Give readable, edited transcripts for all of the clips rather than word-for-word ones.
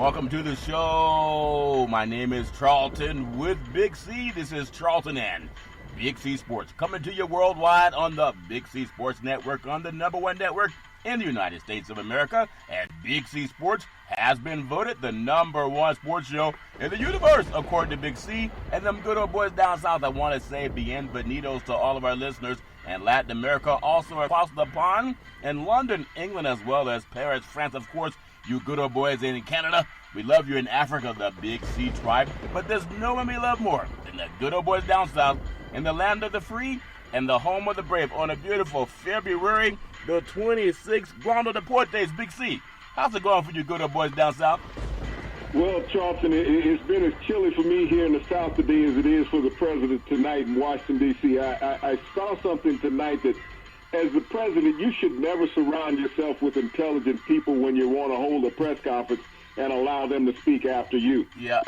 Welcome to the show. My name is Charlton with Big C. This is Charlton and Big C Sports, coming to you worldwide on the Big C Sports Network, on the #1 network in the United States of America. And Big C Sports has been voted the #1 sports show in the universe, according to Big C. And them good old boys down south, I want to say bienvenidos to all of our listeners in Latin America, also across the pond in London, England, as well as Paris, France, of course. You good old boys in Canada, we love you in Africa, the Big C tribe. But there's no one we love more than the good old boys down south in the land of the free and the home of the brave on a beautiful February the 26th, Guando Deportes. Big C, how's it going for you good old boys down south? Well, Charlton, it's been as chilly for me here in the South today as it is for the president tonight in Washington, D.C. I saw something tonight that, as the president, you should never surround yourself with intelligent people when you want to hold a press conference and allow them to speak after you. Yeah,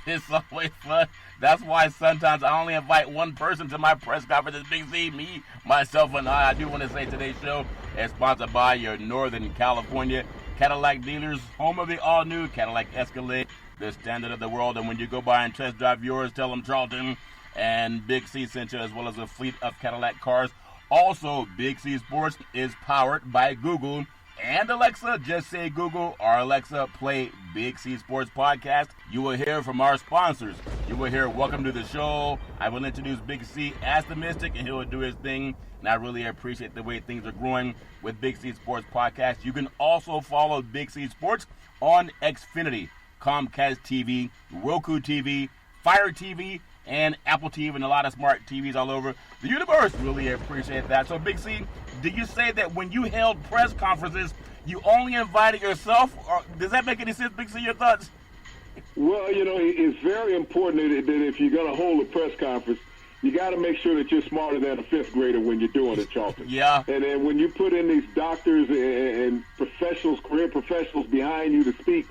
it's always fun. That's why sometimes I only invite one person to my press conference. It's Big C, me, myself, and I. I do want to say today's show is sponsored by your Northern California Cadillac dealers, home of the all-new Cadillac Escalade, the standard of the world. And when you go by and test drive yours, tell them Charlton and Big C sent you, as well as a fleet of Cadillac cars. Also, Big C Sports is powered by Google and Alexa. Just say Google or Alexa, play Big C Sports Podcast. You will hear from our sponsors. You will hear Welcome to the Show. I will introduce Big C as the Mystic, and he will do his thing. And I really appreciate the way things are growing with Big C Sports Podcast. You can also follow Big C Sports on Xfinity, Comcast TV, Roku TV, Fire TV, and Apple TV, and a lot of smart TVs all over the universe. Really appreciate that. So, Big C, do you say that when you held press conferences, you only invited yourself? Or does that make any sense, Big C? Your thoughts? Well, you know, it's very important that if you're going to hold a press conference, you got to make sure that you're smarter than a fifth grader when you're doing it, Charlton. Yeah. And then when you put in these doctors and professionals, career professionals behind you to speak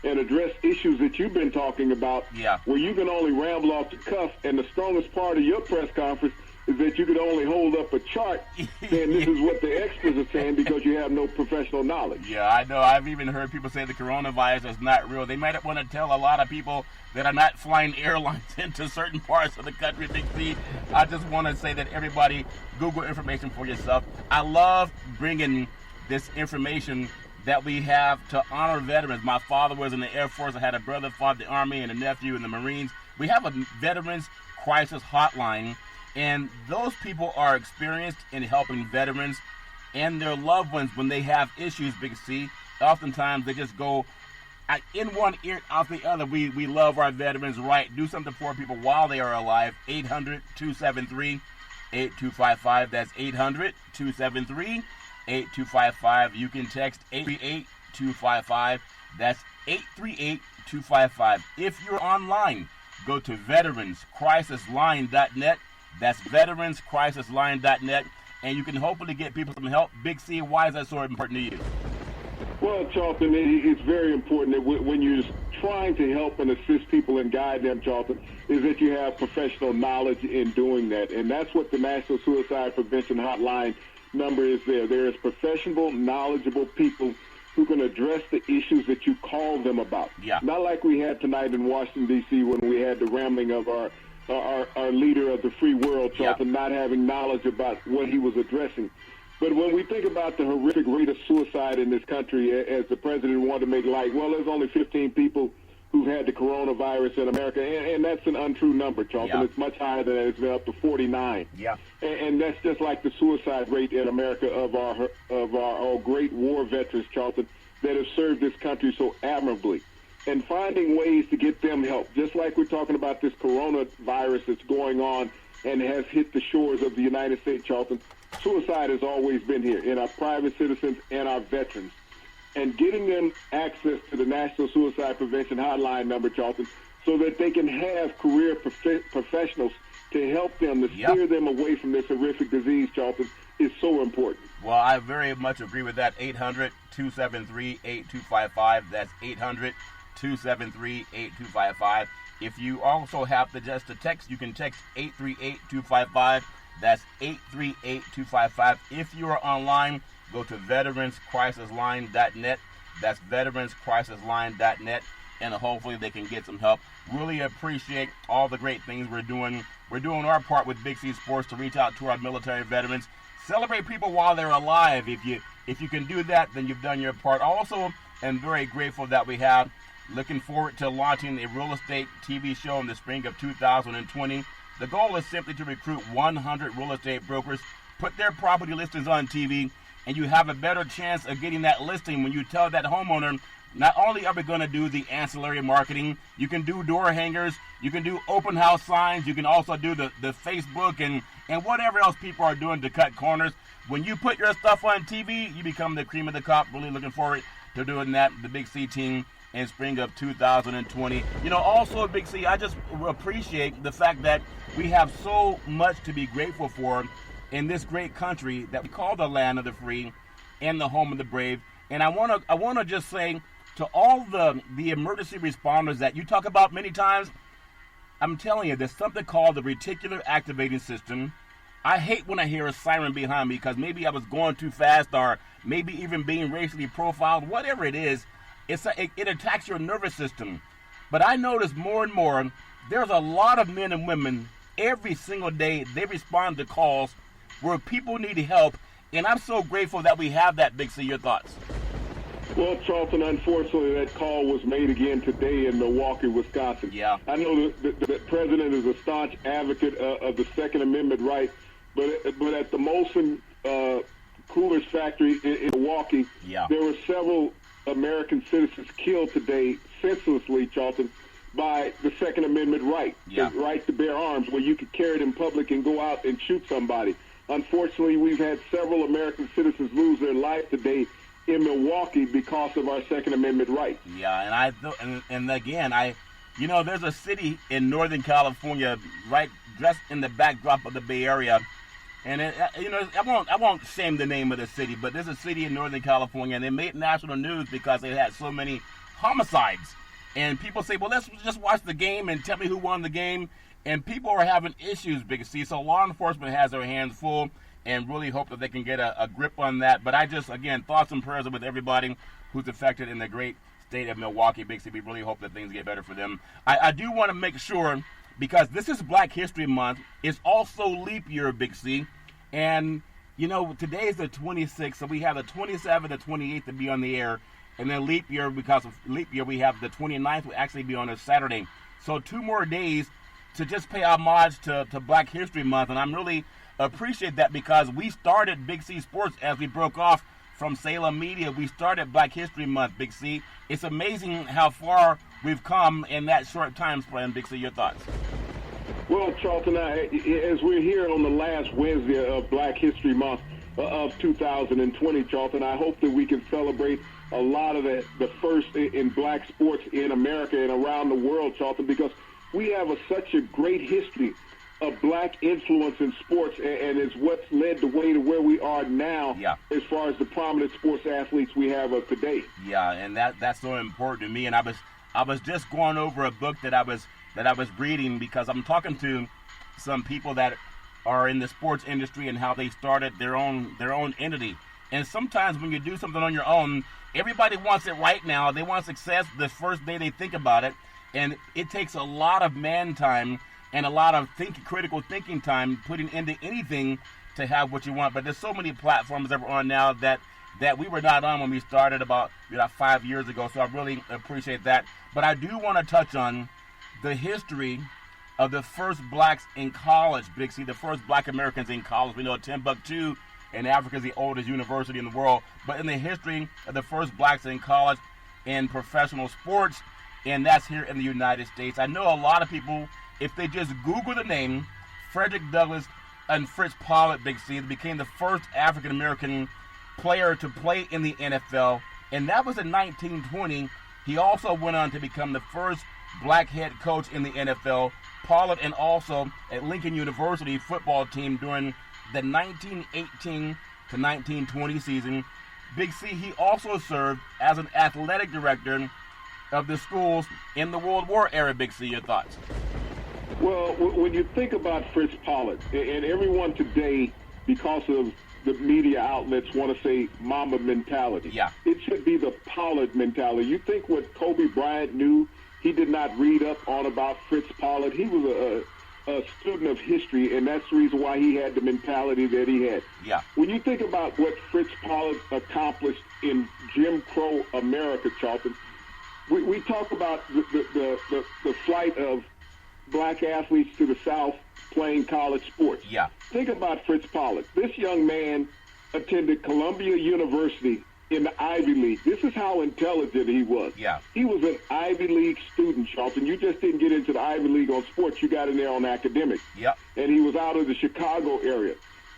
and address issues that you've been talking about, where you can only ramble off the cuff, and the strongest part of your press conference is that you could only hold up a chart saying this is what the experts are saying because you have no professional knowledge. Yeah, I know. I've even heard people say the coronavirus is not real. They might want to tell a lot of people that are not flying airlines into certain parts of the country, Big C. I just want to say that everybody Google information for yourself. I love bringing this information that we have to honor veterans. My father was in the Air Force. I had a brother fought the Army and a nephew in the Marines. We have a Veterans Crisis Hotline, and those people are experienced in helping veterans and their loved ones when they have issues, Big C. Oftentimes they just go in one ear, out the other. We love our veterans, right? Do something for people while they are alive. 800-273-8255. That's 800-273-8255. You can text 838-255. That's 838-255. If you're online, go to veteranscrisisline.net. That's veteranscrisisline.net. And you can hopefully get people some help. Big C, why is that so important to you? Well, Charlton, it's very important that when you're trying to help and assist people and guide them, Charlton, is that you have professional knowledge in doing that. And that's what the National Suicide Prevention Hotline number is there. There is professional, knowledgeable people who can address the issues that you call them about. Yeah. Not like we had tonight in Washington, D.C. when we had the rambling of our leader of the free world, Charlton, not having knowledge about what he was addressing. But when we think about the horrific rate of suicide in this country, as the president wanted to make light, well, there's only 15 people who've had the coronavirus in America, and that's an untrue number, Charlton. It's much higher than that. It's been up to 49. And that's just like the suicide rate in America of our great war veterans, Charlton, that have served this country so admirably. And finding ways to get them help, just like we're talking about this coronavirus that's going on and has hit the shores of the United States, Charlton. Suicide has always been here in our private citizens and our veterans. And getting them access to the National Suicide Prevention Hotline number, Charlton, so that they can have career professionals to help them, to steer them away from this horrific disease, Charlton, is so important. Well, I very much agree with that. 800-273-8255. That's 800-273-8255. If you also have just a text, you can text 838-255. That's 838-255. If you are online, go to veteranscrisisline.net. That's veteranscrisisline.net. and hopefully they can get some help. Really appreciate all the great things we're doing. We're doing our part with Big C Sports to reach out to our military veterans. Celebrate people while they're alive. If you can do that, then you've done your part. Also, I'm very grateful that we have. Looking forward to launching a real estate TV show in the spring of 2020. The goal is simply to recruit 100 real estate brokers, put their property listings on TV, and you have a better chance of getting that listing when you tell that homeowner, not only are we going to do the ancillary marketing, you can do door hangers, you can do open house signs, you can also do the Facebook and whatever else people are doing to cut corners. When you put your stuff on TV, you become the cream of the crop. Really looking forward to doing that, the Big C team, in spring of 2020. Also, Big C, I just appreciate the fact that we have so much to be grateful for in this great country that we call the land of the free and the home of the brave. And I want to just say to all the emergency responders that you talk about many times, I'm telling you, there's something called the reticular activating system. I hate when I hear a siren behind me because maybe I was going too fast or maybe even being racially profiled. Whatever it is, it attacks your nervous system. But I notice more and more, there's a lot of men and women every single day, they respond to calls where people need help. And I'm so grateful that we have that, Big C. Your thoughts? Well, Charlton, unfortunately, that call was made again today in Milwaukee, Wisconsin. Yeah. I know the president is a staunch advocate of the Second Amendment right, but at the Molson Coolers factory in Milwaukee, there were several American citizens killed today senselessly, Charlton, by the Second Amendment right, the right to bear arms, where you could carry it in public and go out and shoot somebody. Unfortunately, we've had several American citizens lose their life today in Milwaukee because of our Second Amendment right. Yeah, and again, there's a city in Northern California, right, just in the backdrop of the Bay Area, and I won't shame the name of the city, but there's a city in Northern California, and they made national news because they had so many homicides. And people say, well, let's just watch the game and tell me who won the game. And people are having issues, Big C. So law enforcement has their hands full and really hope that they can get a grip on that. But I just, again, thoughts and prayers with everybody who's affected in the great state of Milwaukee, Big C. We really hope that things get better for them. I do want to make sure, because this is Black History Month, it's also leap year, Big C. And, today is the 26th, so we have the 27th, the 28th to be on the air. And then leap year, because of leap year, we have the 29th will actually be on a Saturday. So 2 more days to just pay homage to Black History Month. And I'm really appreciate that because we started Big C Sports as we broke off from Salem Media. We started Black History Month, Big C. It's amazing how far we've come in that short time span, Big C. Your thoughts? Well, Charlton, as we're here on the last Wednesday of Black History Month of 2020, Charlton, I hope that we can celebrate a lot of the first in black sports in America and around the world, Charlton, because we have such a great history of black influence in sports, and it's what's led the way to where we are now as far as the prominent sports athletes we have of today. Yeah, and that's so important to me. And I was just going over a book that I was reading because I'm talking to some people that are in the sports industry and how they started their own entity. And sometimes when you do something on your own, everybody wants it right now. They want success the first day they think about it. And it takes a lot of man time and a lot of critical thinking time putting into anything to have what you want. But there's so many platforms that we're on now that we were not on when we started about 5 years ago. So I really appreciate that. But I do want to touch on the history of the first blacks in college, Big C, the first black Americans in college. We know Timbuktu in Africa is the oldest university in the world. But in the history of the first blacks in college in professional sports, and that's here in the United States. I know a lot of people, if they just Google the name Frederick Douglass and Fritz Pollitt, Big C, they became the first African-American player to play in the NFL, and that was in 1920. He also went on to become the first black head coach in the NFL. Pollitt, and also at Lincoln University football team during the 1918 to 1920 season. Big C, he also served as an athletic director of the schools in the World War era. Big C, your thoughts? Well, when you think about Fritz Pollitt, and everyone today, because of the media outlets want to say Mamba mentality. Yeah. It should be the Pollard mentality. You think what Kobe Bryant knew, he did not read up on about Fritz Pollard. He was a student of history, and that's the reason why he had the mentality that he had. Yeah. When you think about what Fritz Pollard accomplished in Jim Crow America, Charlton, we talk about the flight of black athletes to the South playing college sports. Yeah. Think about Fritz Pollard. This young man attended Columbia University in the Ivy League. This is how intelligent he was. Yeah. He was an Ivy League student, Charlton. You just didn't get into the Ivy League on sports. You got in there on academics. Yep. And he was out of the Chicago area.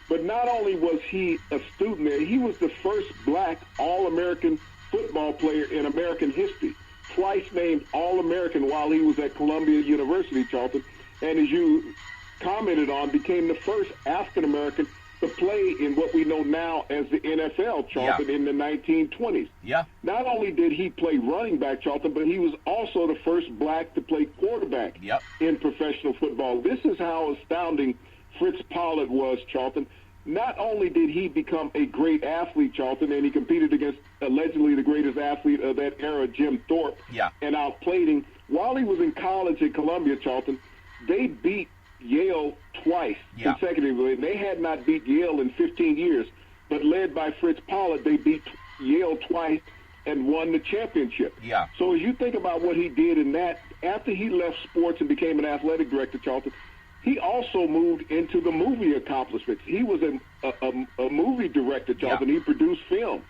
But not only was he a student there, he was the first black All-American football player in American history. Twice named All-American while he was at Columbia University, Charlton. And as you commented on, became the first African-American to play in what we know now as the NFL, Charlton, in the 1920s. Yeah. Not only did he play running back, Charlton, but he was also the first black to play quarterback in professional football. This is how astounding Fritz Pollard was, Charlton. Not only did he become a great athlete, Charlton, and he competed against allegedly the greatest athlete of that era, Jim Thorpe, and outplayed him. While he was in college at Columbia, Charlton, they beat Yale twice consecutively. They had not beat Yale in 15 years, but led by Fritz Pollard, they beat Yale twice and won the championship. Yeah. So as you think about what he did in that, after he left sports and became an athletic director, Charlton, he also moved into the movie accomplishments. He was a movie director, Charlton. He produced films.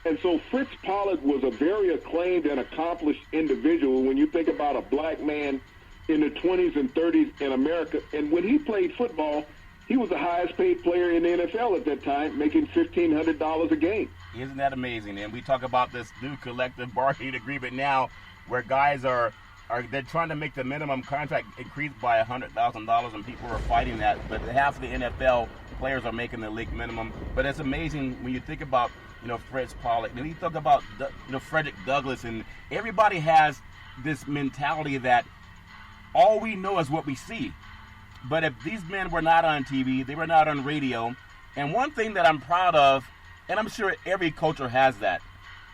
And so Fritz Pollard was a very acclaimed and accomplished individual when you think about a black man in the 20s and 30s in America. And when he played football, he was the highest paid player in the NFL at that time, making $1,500 a game. Isn't that amazing? And we talk about this new collective bargaining agreement now where guys they're trying to make the minimum contract increase by $100,000, and people are fighting that. But half of the NFL players are making the league minimum. But it's amazing when you think about, Fritz Pollard. And you talk about, Frederick Douglass, and everybody has this mentality that all we know is what we see. But if these men were not on TV, they were not on radio. And one thing that I'm proud of, and I'm sure every culture has that,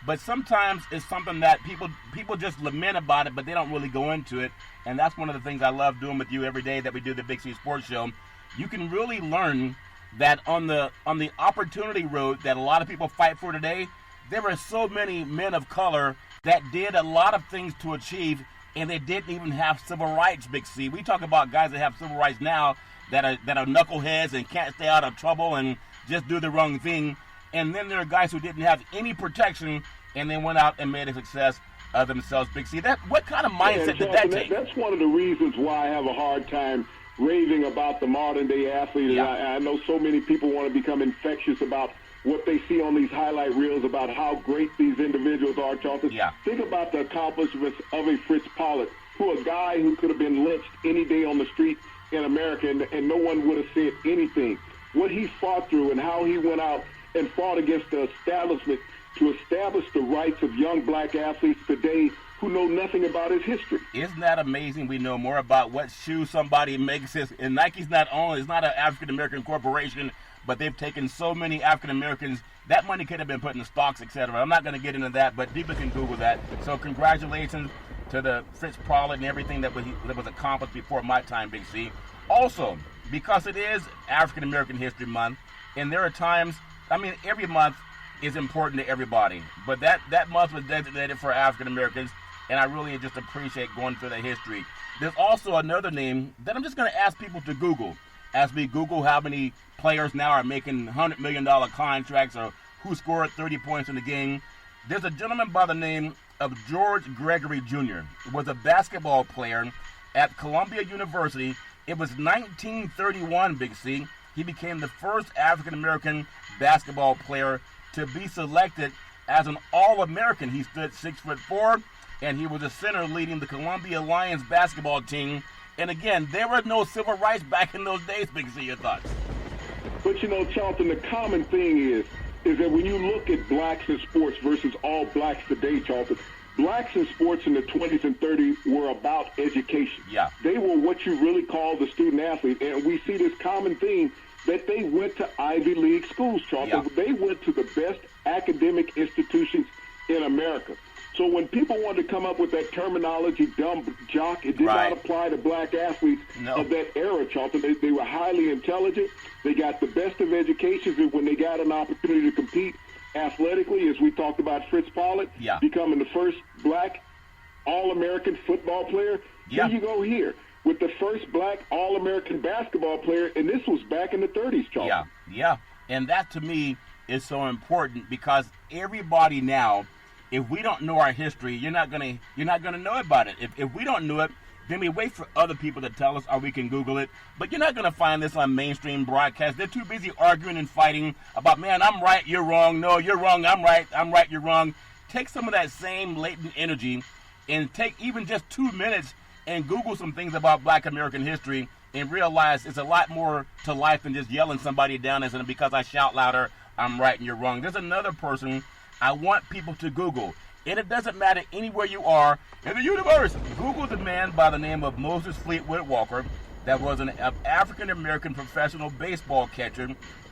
but sometimes it's something that people just lament about it, but they don't really go into it. And that's one of the things I love doing with you every day that we do the Big C Sports Show. You can really learn that on the opportunity road that a lot of people fight for today, there are so many men of color that did a lot of things to achieve, and they didn't even have civil rights, Big C. We talk about guys that have civil rights now that are knuckleheads and can't stay out of trouble and just do the wrong thing. And then there are guys who didn't have any protection, and they went out and made a success of themselves, Big C. What kind of mindset did that take? That's one of the reasons why I have a hard time raving about the modern-day athlete. Yeah. And I know so many people want to become infectious about what they see on these highlight reels about how great these individuals are, Charlton. Yeah. Think about the accomplishments of a Fritz Pollard, a guy who could have been lynched any day on the street in America, and no one would have said anything. What he fought through and how he went out and fought against the establishment to establish the rights of young black athletes today who know nothing about his history. Isn't that amazing? We know more about what shoe somebody makes. And Nike's it's not an African-American corporation, but they've taken so many African-Americans. That money could have been put in stocks, etc. I'm not going to get into that, but people can Google that. So congratulations to the Fritz Pollard and everything that was accomplished before my time, Big C. Also, because it is African-American History Month, and there are times, every month is important to everybody, but that month was designated for African-Americans, and I really just appreciate going through the history. There's also another name that I'm just going to ask people to Google as we Google how many players now are making $100 million contracts or who scored 30 points in the game. There's a gentleman by the name of George Gregory Jr. He was a basketball player at Columbia University. It was 1931, Big C. He became the first African-American basketball player to be selected as an All-American. He stood 6'4", and he was a center leading the Columbia Lions basketball team. And again, there were no civil rights back in those days, Big C. Your thoughts? But Charlton, the common thing is that when you look at blacks in sports versus all blacks today, Charlton, blacks in sports in the 20s and 30s were about education. Yeah. They were what you really call the student athlete. And we see this common theme that they went to Ivy League schools, Charlton. Yeah. They went to the best academic institutions in America. So when people wanted to come up with that terminology, dumb jock, it did not apply to black athletes of that era, Charlton. They were highly intelligent. They got the best of educations, and when they got an opportunity to compete athletically, as we talked about Fritz Pollitt, becoming the first black All-American football player, here you go here with the first black All-American basketball player, and this was back in the 30s, Charlton. Yeah, and that to me is so important because everybody now, if we don't know our history, you're not gonna know about it. If we don't know it, then we wait for other people to tell us, or we can Google it. But you're not gonna find this on mainstream broadcasts. They're too busy arguing and fighting about, man, I'm right, you're wrong. No, you're wrong, I'm right, you're wrong. Take some of that same latent energy and take even just 2 minutes and Google some things about black American history and realize it's a lot more to life than just yelling somebody down and saying, because I shout louder, I'm right and you're wrong. There's another person I want people to Google, and it doesn't matter anywhere you are in the universe. Google the man by the name of Moses Fleetwood Walker that was an African-American professional baseball catcher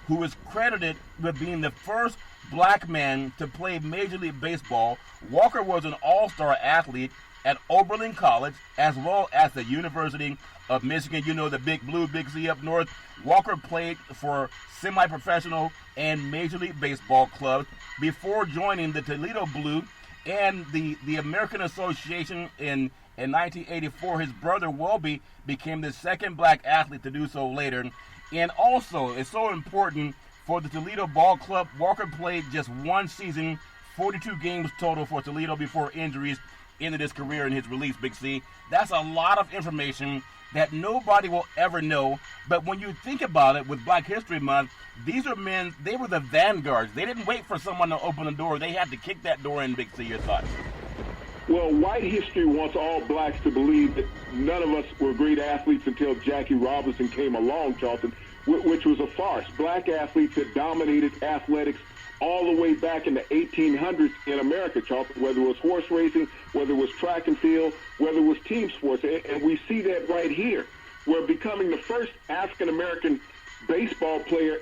who is credited with being the first black man to play Major League Baseball. Walker was an all-star athlete at Oberlin College as well as the University of Michigan. You know, the Big Blue, Big Z up north. Walker played for semi-professional and Major League Baseball clubs before joining the Toledo Blue and the American Association in 1984. His brother Welby became the second black athlete to do so later. And also, it's so important for the Toledo Ball Club. Walker played just one season, 42 games total for Toledo before injuries ended his career and his release, Big C. That's a lot of information that nobody will ever know. But when you think about it, with Black History Month, these are men, they were the vanguards. They didn't wait for someone to open the door. They had to kick that door in, Big C. Your thoughts? Well, white history wants all blacks to believe that none of us were great athletes until Jackie Robinson came along, Charlton, which was a farce. Black athletes had dominated athletics all the way back in the 1800s in America, Charlton, whether it was horse racing, whether it was track and field, whether it was team sports. And we see that right here. We're becoming the first African-American baseball player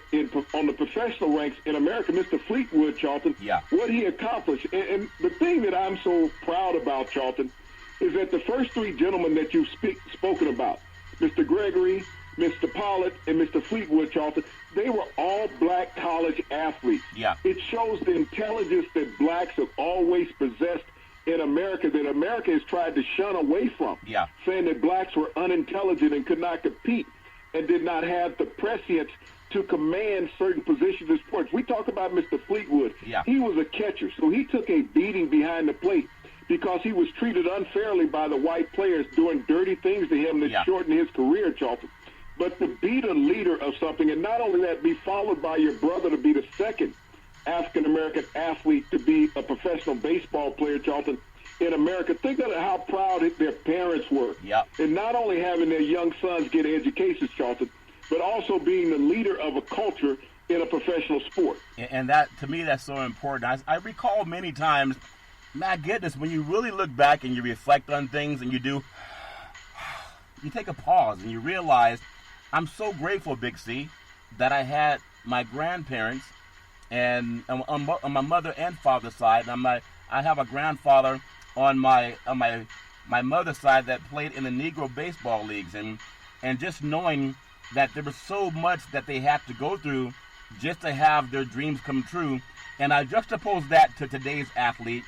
on the professional ranks in America, Mr. Fleetwood, Charlton, what he accomplished. And the thing that I'm so proud about, Charlton, is that the first three gentlemen that you've spoken about, Mr. Gregory, Mr. Pollitt, and Mr. Fleetwood, Charlton, they were all black college athletes. It shows the intelligence that blacks have always possessed in America, that America has tried to shun away from, saying that blacks were unintelligent and could not compete and did not have the prescience to command certain positions in sports. We talk about Mr. Fleetwood. He was a catcher, so he took a beating behind the plate because he was treated unfairly by the white players doing dirty things to him that shortened his career, Charlton. But to be the leader of something, and not only that, be followed by your brother to be the second African-American athlete to be a professional baseball player, Charlton, in America. Think of how proud their parents were. And not only having their young sons get educations, Charlton, but also being the leader of a culture in a professional sport. And that, to me, that's so important. I recall many times, my goodness, when you really look back and you reflect on things and you take a pause and you realize, I'm so grateful, Big C, that I had my grandparents and on my mother and father's side. And I have a grandfather on my mother's side that played in the Negro baseball leagues, and just knowing that there was so much that they had to go through just to have their dreams come true. And I juxtapose that to today's athlete,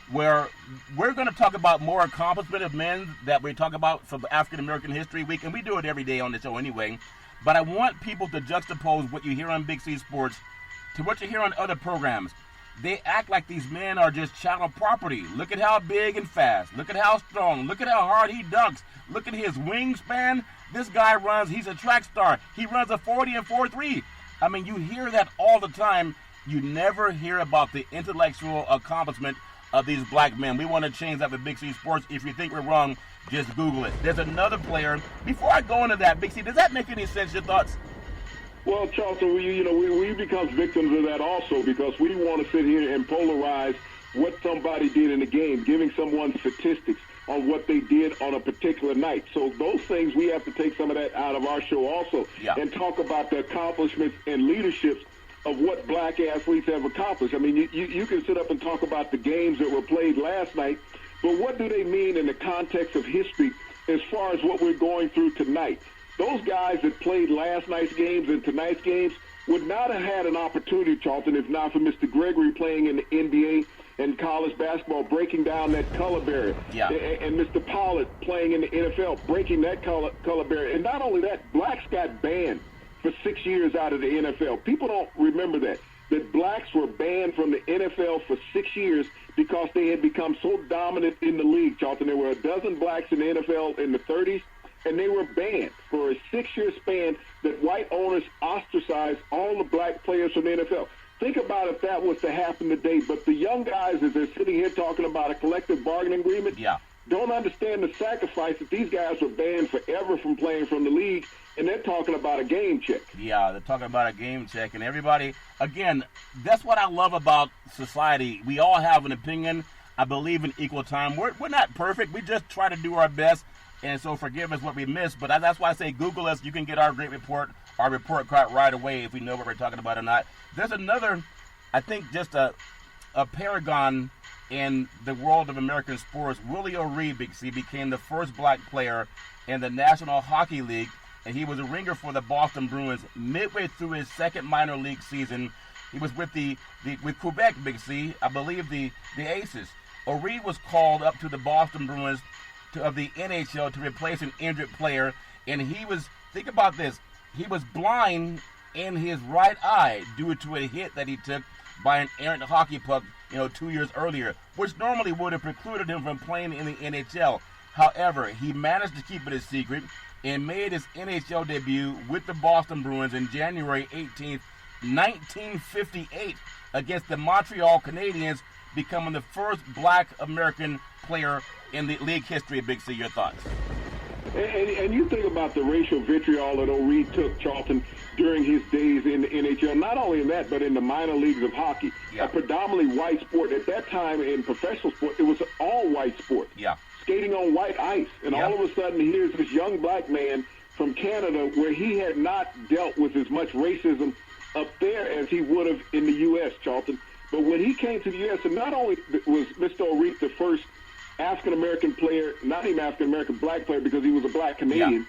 where we're going to talk about more accomplishment of men that we talk about for African American History Week, and we do it every day on the show anyway. But I want people to juxtapose what you hear on Big C Sports to what you hear on other programs. They act like these men are just chattel property. Look at how big and fast. Look at how strong. Look at how hard he dunks. Look at his wingspan. This guy runs, he's a track star. He runs a 40 and 4.3. I mean, you hear that all the time. You never hear about the intellectual accomplishment of these black men. We want to change that with Big C Sports. If you think we're wrong, just Google it. There's another player. Before I go into that, Big C, does that make any sense, your thoughts? Well, Charlton, we become victims of that also, because we want to sit here and polarize what somebody did in the game, giving someone statistics. on what they did on a particular night. So those things, we have to take some of that out of our show also and talk about the accomplishments and leaderships of what black athletes have accomplished. I mean, you can sit up and talk about the games that were played last night, but what do they mean in the context of history as far as what we're going through tonight? Those guys that played last night's games and tonight's games would not have had an opportunity, Charlton, if not for Mr. Gregory playing in the NBA and college basketball, breaking down that color barrier. And Mr. Pollard playing in the NFL, breaking that color barrier. And not only that, blacks got banned for 6 years out of the NFL. People don't remember that blacks were banned from the NFL for 6 years because they had become so dominant in the league, Charlton. There were a dozen blacks in the NFL in the 30s, and they were banned for a 6-year span that white owners ostracized all the black players from the NFL. Think about if that was to happen today. But the young guys, as they're sitting here talking about a collective bargaining agreement, don't understand the sacrifice that these guys were banned forever from playing from the league, and they're talking about a game check. Yeah, they're talking about a game check. And everybody, again, that's what I love about society. We all have an opinion. I believe in equal time. We're not perfect. We just try to do our best. And so forgive us what we missed. But that's why I say Google us. You can get our great report, our report card right away if we know what we're talking about or not. There's another, I think, just a paragon in the world of American sports. Willie O'Ree, Big C, became the first black player in the National Hockey League, and he was a ringer for the Boston Bruins midway through his second minor league season. He was with with Quebec, Big C, I believe the Aces. O'Ree was called up to the Boston Bruins of the NHL to replace an injured player, and he was, think about this, he was blind in his right eye due to a hit that he took by an errant hockey puck, 2 years earlier, which normally would have precluded him from playing in the NHL. However, he managed to keep it a secret and made his NHL debut with the Boston Bruins in January 18th, 1958 against the Montreal Canadiens, becoming the first black American player in the league history. Big C, your thoughts? And you think about the racial vitriol that O'Ree took, Charlton, during his days in the NHL. Not only in that, but in the minor leagues of hockey, a predominantly white sport. At that time in professional sport, it was an all-white sport. Skating on white ice. And all of a sudden, here's this young black man from Canada where he had not dealt with as much racism up there as he would have in the U.S., Charlton. But when he came to the U.S., and not only was Mr. O'Ree the first African-American player, not even African-American, black player, because he was a black Canadian.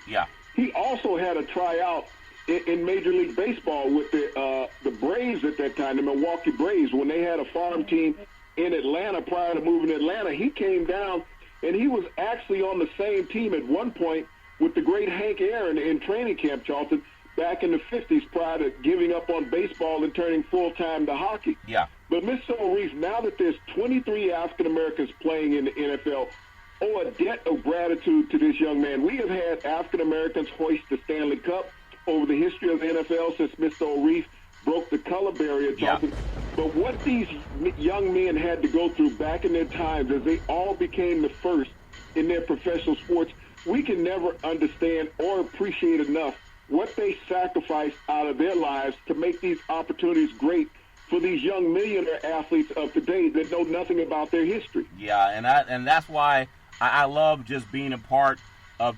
He also had a tryout in Major League Baseball with the Braves at that time, the Milwaukee Braves, when they had a farm team in Atlanta prior to moving to Atlanta. He came down, and he was actually on the same team at one point with the great Hank Aaron in training camp, Charlton, back in the 50s prior to giving up on baseball and turning full-time to hockey. But Mr. O'Ree, now that there's 23 African-Americans playing in the NFL, owe a debt of gratitude to this young man. We have had African-Americans hoist the Stanley Cup over the history of the NFL since Mr. O'Ree broke the color barrier, Charlton. But what these young men had to go through back in their times as they all became the first in their professional sports, we can never understand or appreciate enough what they sacrificed out of their lives to make these opportunities great for these young millionaire athletes of today that know nothing about their history. And that's why I love just being a part of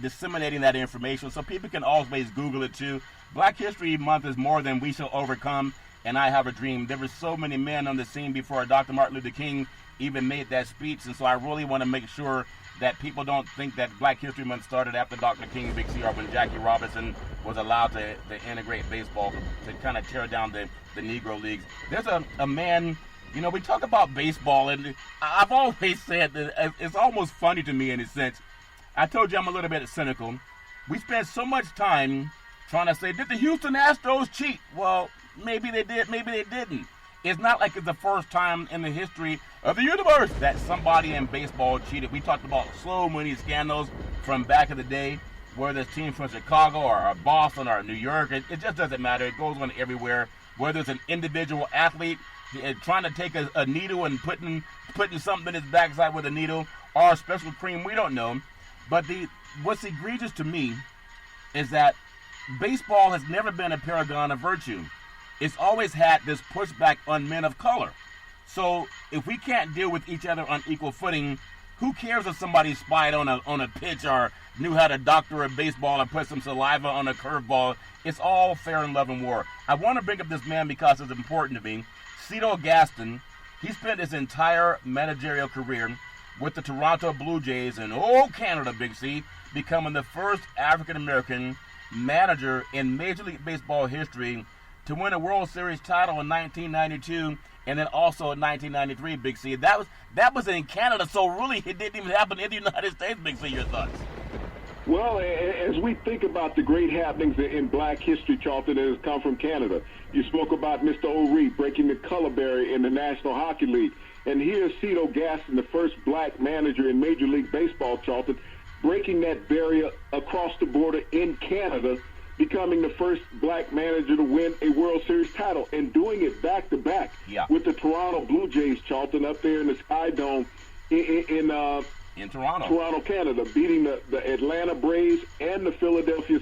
disseminating that information so people can always Google it too. Black History Month is more than we shall overcome, and I have a dream. There were so many men on the scene before Dr. Martin Luther King even made that speech, and so I really want to make sure that people don't think that Black History Month started after Dr. King, Big C, or when Jackie Robinson was allowed to integrate baseball to kind of tear down the Negro Leagues. There's a man, we talk about baseball, and I've always said that it's almost funny to me in a sense. I told you I'm a little bit cynical. We spent so much time trying to say, did the Houston Astros cheat? Well, maybe they did, maybe they didn't. It's not like it's the first time in the history of the universe that somebody in baseball cheated. We talked about so many scandals from back in the day, whether it's teams from Chicago or Boston or New York. It just doesn't matter. It goes on everywhere. Whether it's an individual athlete trying to take a needle and putting something in his backside with a needle, or a special cream, we don't know. But what's egregious to me is that baseball has never been a paragon of virtue. It's always had this pushback on men of color. So if we can't deal with each other on equal footing, Who cares if somebody spied on a pitch or knew how to doctor a baseball and put some saliva on a curveball? It's all fair in love and war. I want to bring up this man because it's important to me. Cito Gaston, he spent his entire managerial career with the Toronto Blue Jays in Canada, Big C, becoming the first African-American manager in Major League Baseball history to win a World Series title in 1992 and then also in 1993, Big C. That was in Canada, so really it didn't even happen in the United States, Big C. Your thoughts? Well, as we think about the great happenings in black history, Charlton, that has come from Canada, you spoke about Mr. O'Ree breaking the color barrier in the National Hockey League. And here's Cito Gaston, the first black manager in Major League Baseball, Charlton, breaking that barrier across the border in Canada, becoming the first black manager to win a World Series title, and doing it back-to-back with the Toronto Blue Jays, Charlton, up there in the Sky Dome in Toronto, Canada, beating the Atlanta Braves and the Philadelphia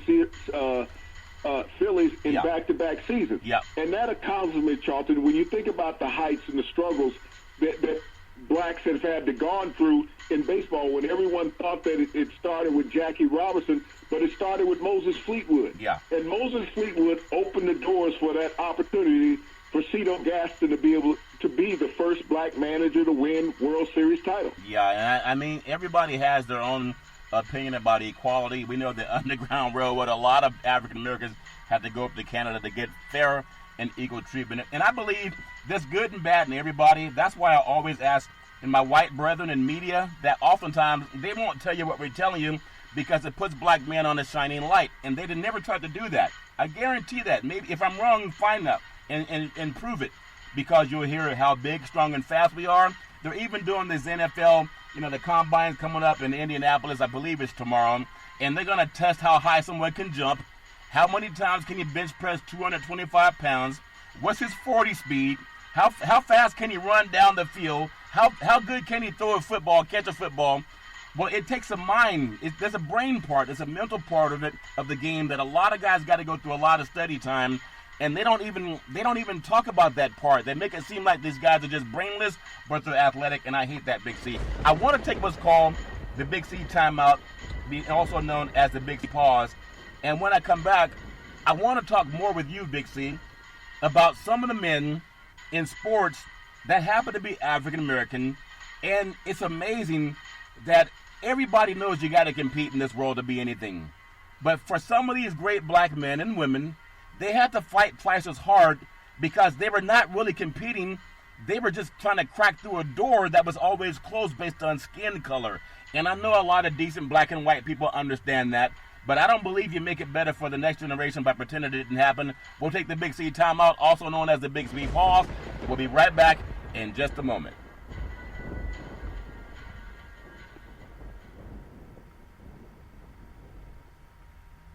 Phillies in back-to-back seasons. And that accomplishment, Charlton, when you think about the heights and the struggles that blacks have had to gone through in baseball, when everyone thought that it started with Jackie Robinson, but it started with Moses Fleetwood. And Moses Fleetwood opened the doors for that opportunity for Cito Gaston to be able to be the first black manager to win World Series title. And I mean, everybody has their own opinion about equality. We know the Underground Railroad, a lot of African Americans had to go up to Canada to get fair and equal treatment. And I believe there's good and bad in everybody. That's why I always ask in my white brethren in media that oftentimes they won't tell you what we're telling you because it puts black men on a shining light. And they never tried to do that. I guarantee that. Maybe if I'm wrong, find that and prove it, because you'll hear how big, strong, and fast we are. They're even doing this NFL, the combines coming up in Indianapolis, I believe it's tomorrow, and they're going to test how high someone can jump. How many times can he bench press 225 pounds? What's his 40 speed? How fast can he run down the field? How good can he throw a football, catch a football? Well, it takes a mind. There's a brain part. There's a mental part of it, of the game, that a lot of guys got to go through a lot of study time, and they don't even talk about that part. They make it seem like these guys are just brainless, but they're athletic, and I hate that, Big C. I want to take what's called the Big C timeout, also known as the Big C pause. And when I come back, I want to talk more with you, Big C, about some of the men in sports that happen to be African American. And it's amazing that everybody knows you got to compete in this world to be anything. But for some of these great black men and women, they had to fight twice as hard because they were not really competing. They were just trying to crack through a door that was always closed based on skin color. And I know a lot of decent black and white people understand that, but I don't believe you make it better for the next generation by pretending it didn't happen. We'll take the Big C timeout, also known as the Big C pause. We'll be right back in just a moment.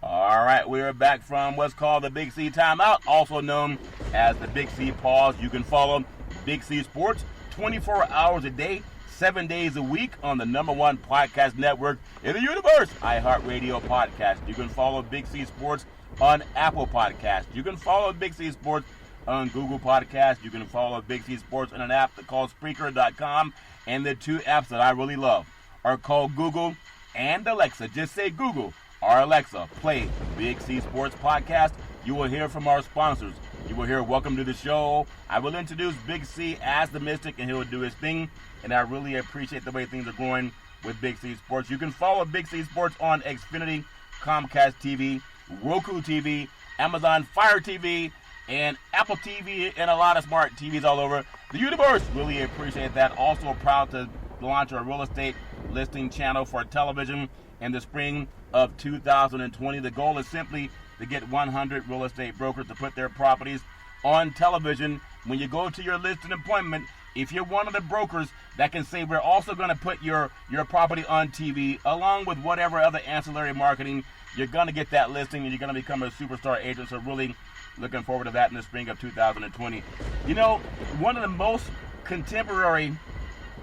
All right, we're back from what's called the Big C timeout, also known as the Big C pause. You can follow Big C Sports 24 hours a day, 7 days a week on the #1 podcast network in the universe, iHeartRadio Podcast. You can follow Big C Sports on Apple Podcast. You can follow Big C Sports on Google Podcast. You can follow Big C Sports on an app called Spreaker.com. And the two apps that I really love are called Google and Alexa. Just say Google or Alexa, play Big C Sports Podcast. You will hear from our sponsors. You will hear welcome to the show. I will introduce Big C as the Mystic, and he'll do his thing. And I really appreciate the way things are going with Big C Sports. You can follow Big C Sports on Xfinity, Comcast TV, Roku TV, Amazon Fire TV, and Apple TV, and a lot of smart TVs all over the universe. Really appreciate that. Also proud to launch our real estate listing channel for television in the spring of 2020. The goal is simply to get 100 real estate brokers to put their properties on television. When you go to your listing appointment, if you're one of the brokers that can say we're also going to put your property on TV, along with whatever other ancillary marketing, you're going to get that listing and you're going to become a superstar agent. So really looking forward to that in the spring of 2020. You know, one of the most contemporary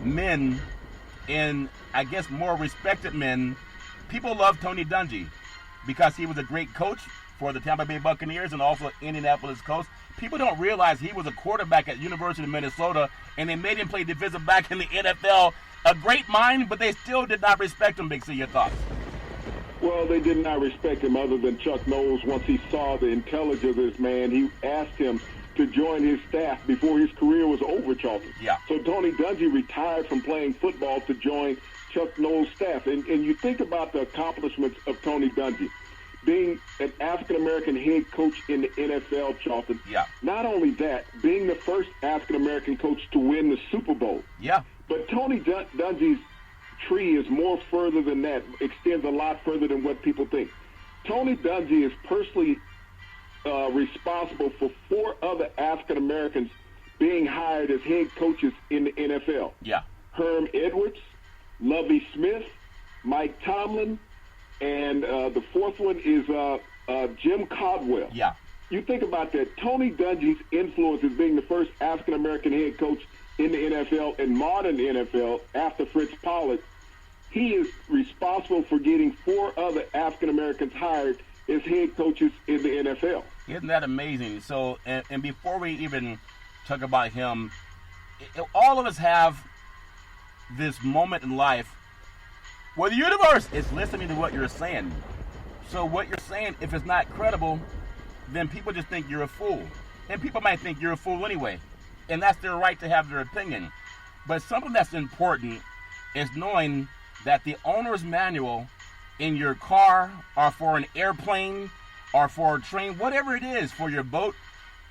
men, and I guess more respected men, people love Tony Dungy because he was a great coach for the Tampa Bay Buccaneers and also Indianapolis Colts. People don't realize he was a quarterback at University of Minnesota, and they made him play defensive back in the NFL. A great mind, but they still did not respect him, Big C. Your thoughts? Well, they did not respect him other than Chuck Knowles. Once he saw the intelligence of this man, he asked him to join his staff before his career was over, Charlton. Yeah. So Tony Dungy retired from playing football to join Chuck Knowles' staff. And you think about the accomplishments of Tony Dungy. Being an African-American head coach in the NFL, Charlton. Yeah. Not only that, being the first African-American coach to win the Super Bowl. Yeah. But Tony Dungy's tree is more further than that, extends a lot further than what people think. Tony Dungy is personally responsible for 4 other African-Americans being hired as head coaches in the NFL. Yeah. Herm Edwards, Lovie Smith, Mike Tomlin, and the 4th one is Jim Caldwell. Yeah. You think about that. Tony Dungy's influence as being the first African-American head coach in the NFL and modern NFL after Fritz Pollard. He is responsible for getting 4 other African-Americans hired as head coaches in the NFL. Isn't that amazing? So, and before we even talk about him, all of us have this moment in life where the universe is listening to what you're saying. So what you're saying, if it's not credible, then people just think you're a fool. And people might think you're a fool anyway. And that's their right to have their opinion. But something that's important is knowing that the owner's manual in your car or for an airplane or for a train, whatever it is, for your boat,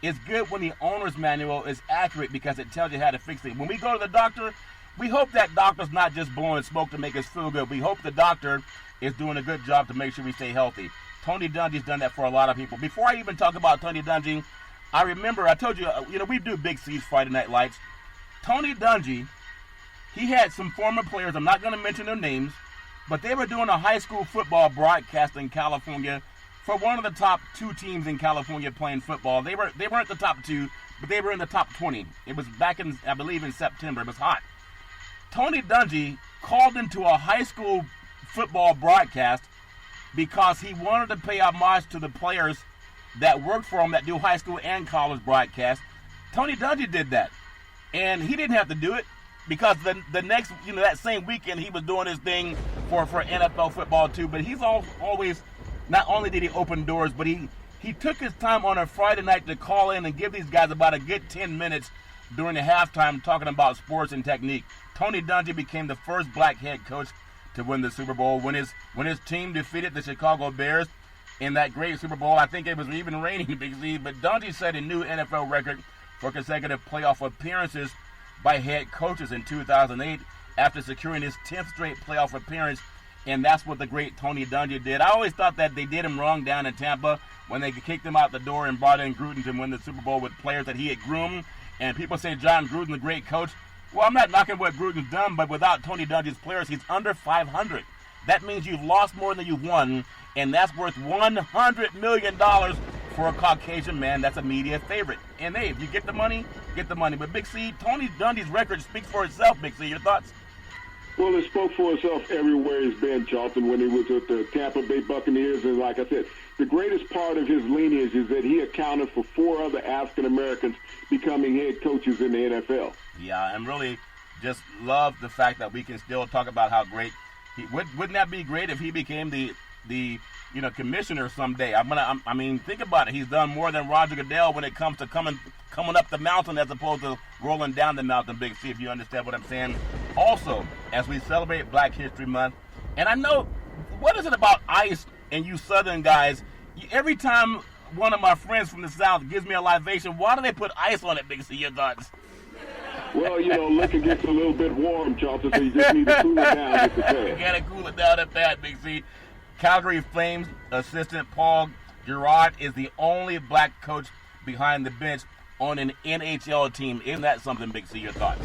is good when the owner's manual is accurate because it tells you how to fix it. When we go to the doctor, we hope that doctor's not just blowing smoke to make us feel good. We hope the doctor is doing a good job to make sure we stay healthy. Tony Dungy's done that for a lot of people. Before I even talk about Tony Dungy, I remember, I told you, we do Big C's Friday Night Lights. Tony Dungy, he had some former players, I'm not going to mention their names, but they were doing a high school football broadcast in California for one of the top 2 teams in California playing football. They weren't the top 2, but they were in the top 20. It was back in, I believe, in September. It was hot. Tony Dungy called into a high school football broadcast because he wanted to pay homage to the players that worked for him that do high school and college broadcasts. Tony Dungy did that. And he didn't have to do it because the next, that same weekend he was doing his thing for NFL football too. But he's always, not only did he open doors, but he took his time on a Friday night to call in and give these guys about a good 10 minutes during the halftime talking about sports and technique. Tony Dungy became the first black head coach to win the Super Bowl when his team defeated the Chicago Bears in that great Super Bowl. I think it was even raining, Big Z, but Dungy set a new NFL record for consecutive playoff appearances by head coaches in 2008 after securing his 10th straight playoff appearance, and that's what the great Tony Dungy did. I always thought that they did him wrong down in Tampa when they kicked him out the door and brought in Gruden to win the Super Bowl with players that he had groomed, and people say John Gruden's a great coach. Well, I'm not knocking what Gruden's done, but without Tony Dungy's players, he's under 500. That means you've lost more than you've won, and that's worth $100 million for a Caucasian man that's a media favorite. And hey, if you get the money, get the money. But Big C, Tony Dungy's record speaks for itself, Big C. Your thoughts? Well, it spoke for itself everywhere he's been, Charlton, when he was at the Tampa Bay Buccaneers. And like I said, the greatest part of his lineage is that he accounted for 4 other African-Americans becoming head coaches in the NFL. Yeah, and really just love the fact that we can still talk about how great he wouldn't that be great if he became the commissioner someday. I mean, think about it. He's done more than Roger Goodell when it comes to coming up the mountain as opposed to rolling down the mountain, Big C, if you understand what I'm saying. Also, as we celebrate Black History Month, and I know, what is it about ice and you Southern guys? Every time one of my friends from the South gives me a libation, why do they put ice on it, Big C? Your thoughts? Well, liquor gets a little bit warm, Charlton, so you just need to cool it down just a tad. You gotta cool it down at that, Big C. Calgary Flames assistant Paul Gerard is the only black coach behind the bench on an NHL team. Isn't that something, Big C? Your thoughts?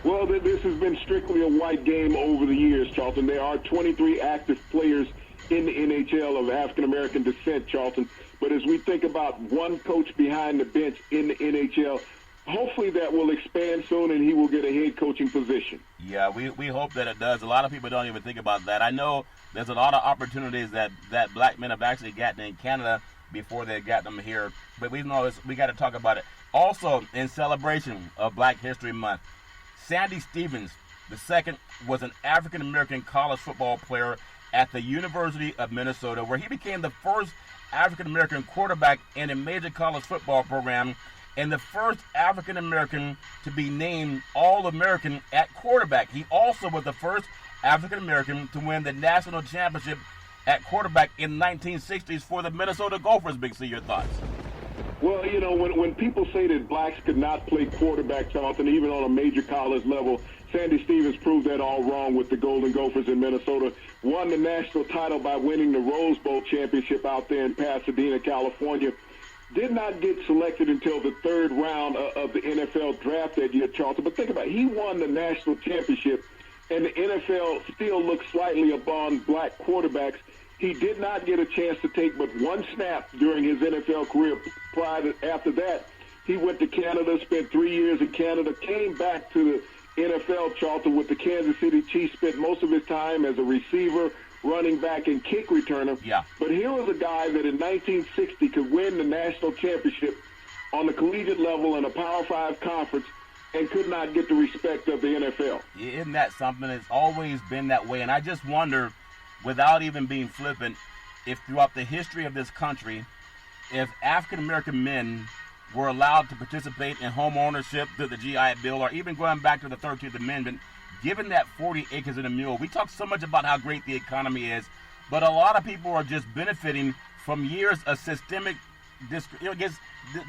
Well, this has been strictly a white game over the years, Charlton. There are 23 active players in the NHL of African-American descent, Charlton. But as we think about one coach behind the bench in the NHL, hopefully that will expand soon and he will get a head coaching position. Yeah, we hope that it does. A lot of people don't even think about that. I know there's a lot of opportunities that black men have actually gotten in Canada before they got them here. But we know we got to talk about it. Also, in celebration of Black History Month, Sandy Stevens II was an African-American college football player at the University of Minnesota, where he became the first African-American quarterback in a major college football program and the first African-American to be named All-American at quarterback. He also was the first African-American to win the national championship at quarterback in the 1960s for the Minnesota Gophers. Big C, your thoughts? Well, you know, when people say that blacks could not play quarterback, Charlton, even on a major college level, Sandy Stevens proved that all wrong with the Golden Gophers in Minnesota. Won the national title by winning the Rose Bowl championship out there in Pasadena, California. Did not get selected until the third round of the NFL draft that year, Charlton. But think about it. He won the national championship, and the NFL still looks slightly upon black quarterbacks. He did not get a chance to take but one snap during his NFL career. After that, he went to Canada, spent 3 years in Canada, came back to the NFL, Charlton, with the Kansas City Chiefs, spent most of his time as a receiver, running back, and kick returner. Yeah. But here was a guy that in 1960 could win the national championship on the collegiate level in a Power 5 conference and could not get the respect of the NFL. Isn't that something? It's always been that way. And I just wonder, without even being flippant, if throughout the history of this country, if African-American men were allowed to participate in home ownership through the GI Bill, or even going back to the 13th Amendment, given that 40 acres and a mule, we talk so much about how great the economy is, but a lot of people are just benefiting from years of systemic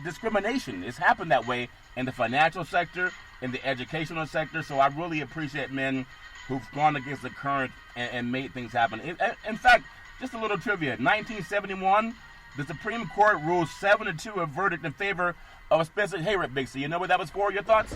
discrimination. It's happened that way in the financial sector, in the educational sector, so I really appreciate men who've gone against the current and made things happen. In fact, just a little trivia. 1971, the Supreme Court ruled 7-2 a verdict in favor of Spencer Haywood, Big C. You know what that was for? Your thoughts?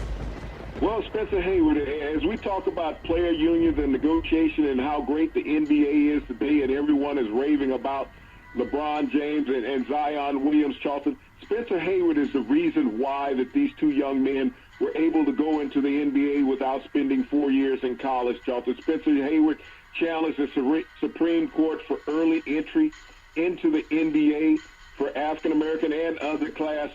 Well, Spencer Haywood, as we talk about player unions and negotiation and how great the NBA is today, and everyone is raving about LeBron James and Zion Williams, Charlton, Spencer Haywood is the reason why that these two young men were able to go into the NBA without spending 4 years in college, Charlton. Spencer Haywood challenged the Supreme Court for early entry into the NBA for African-American and other class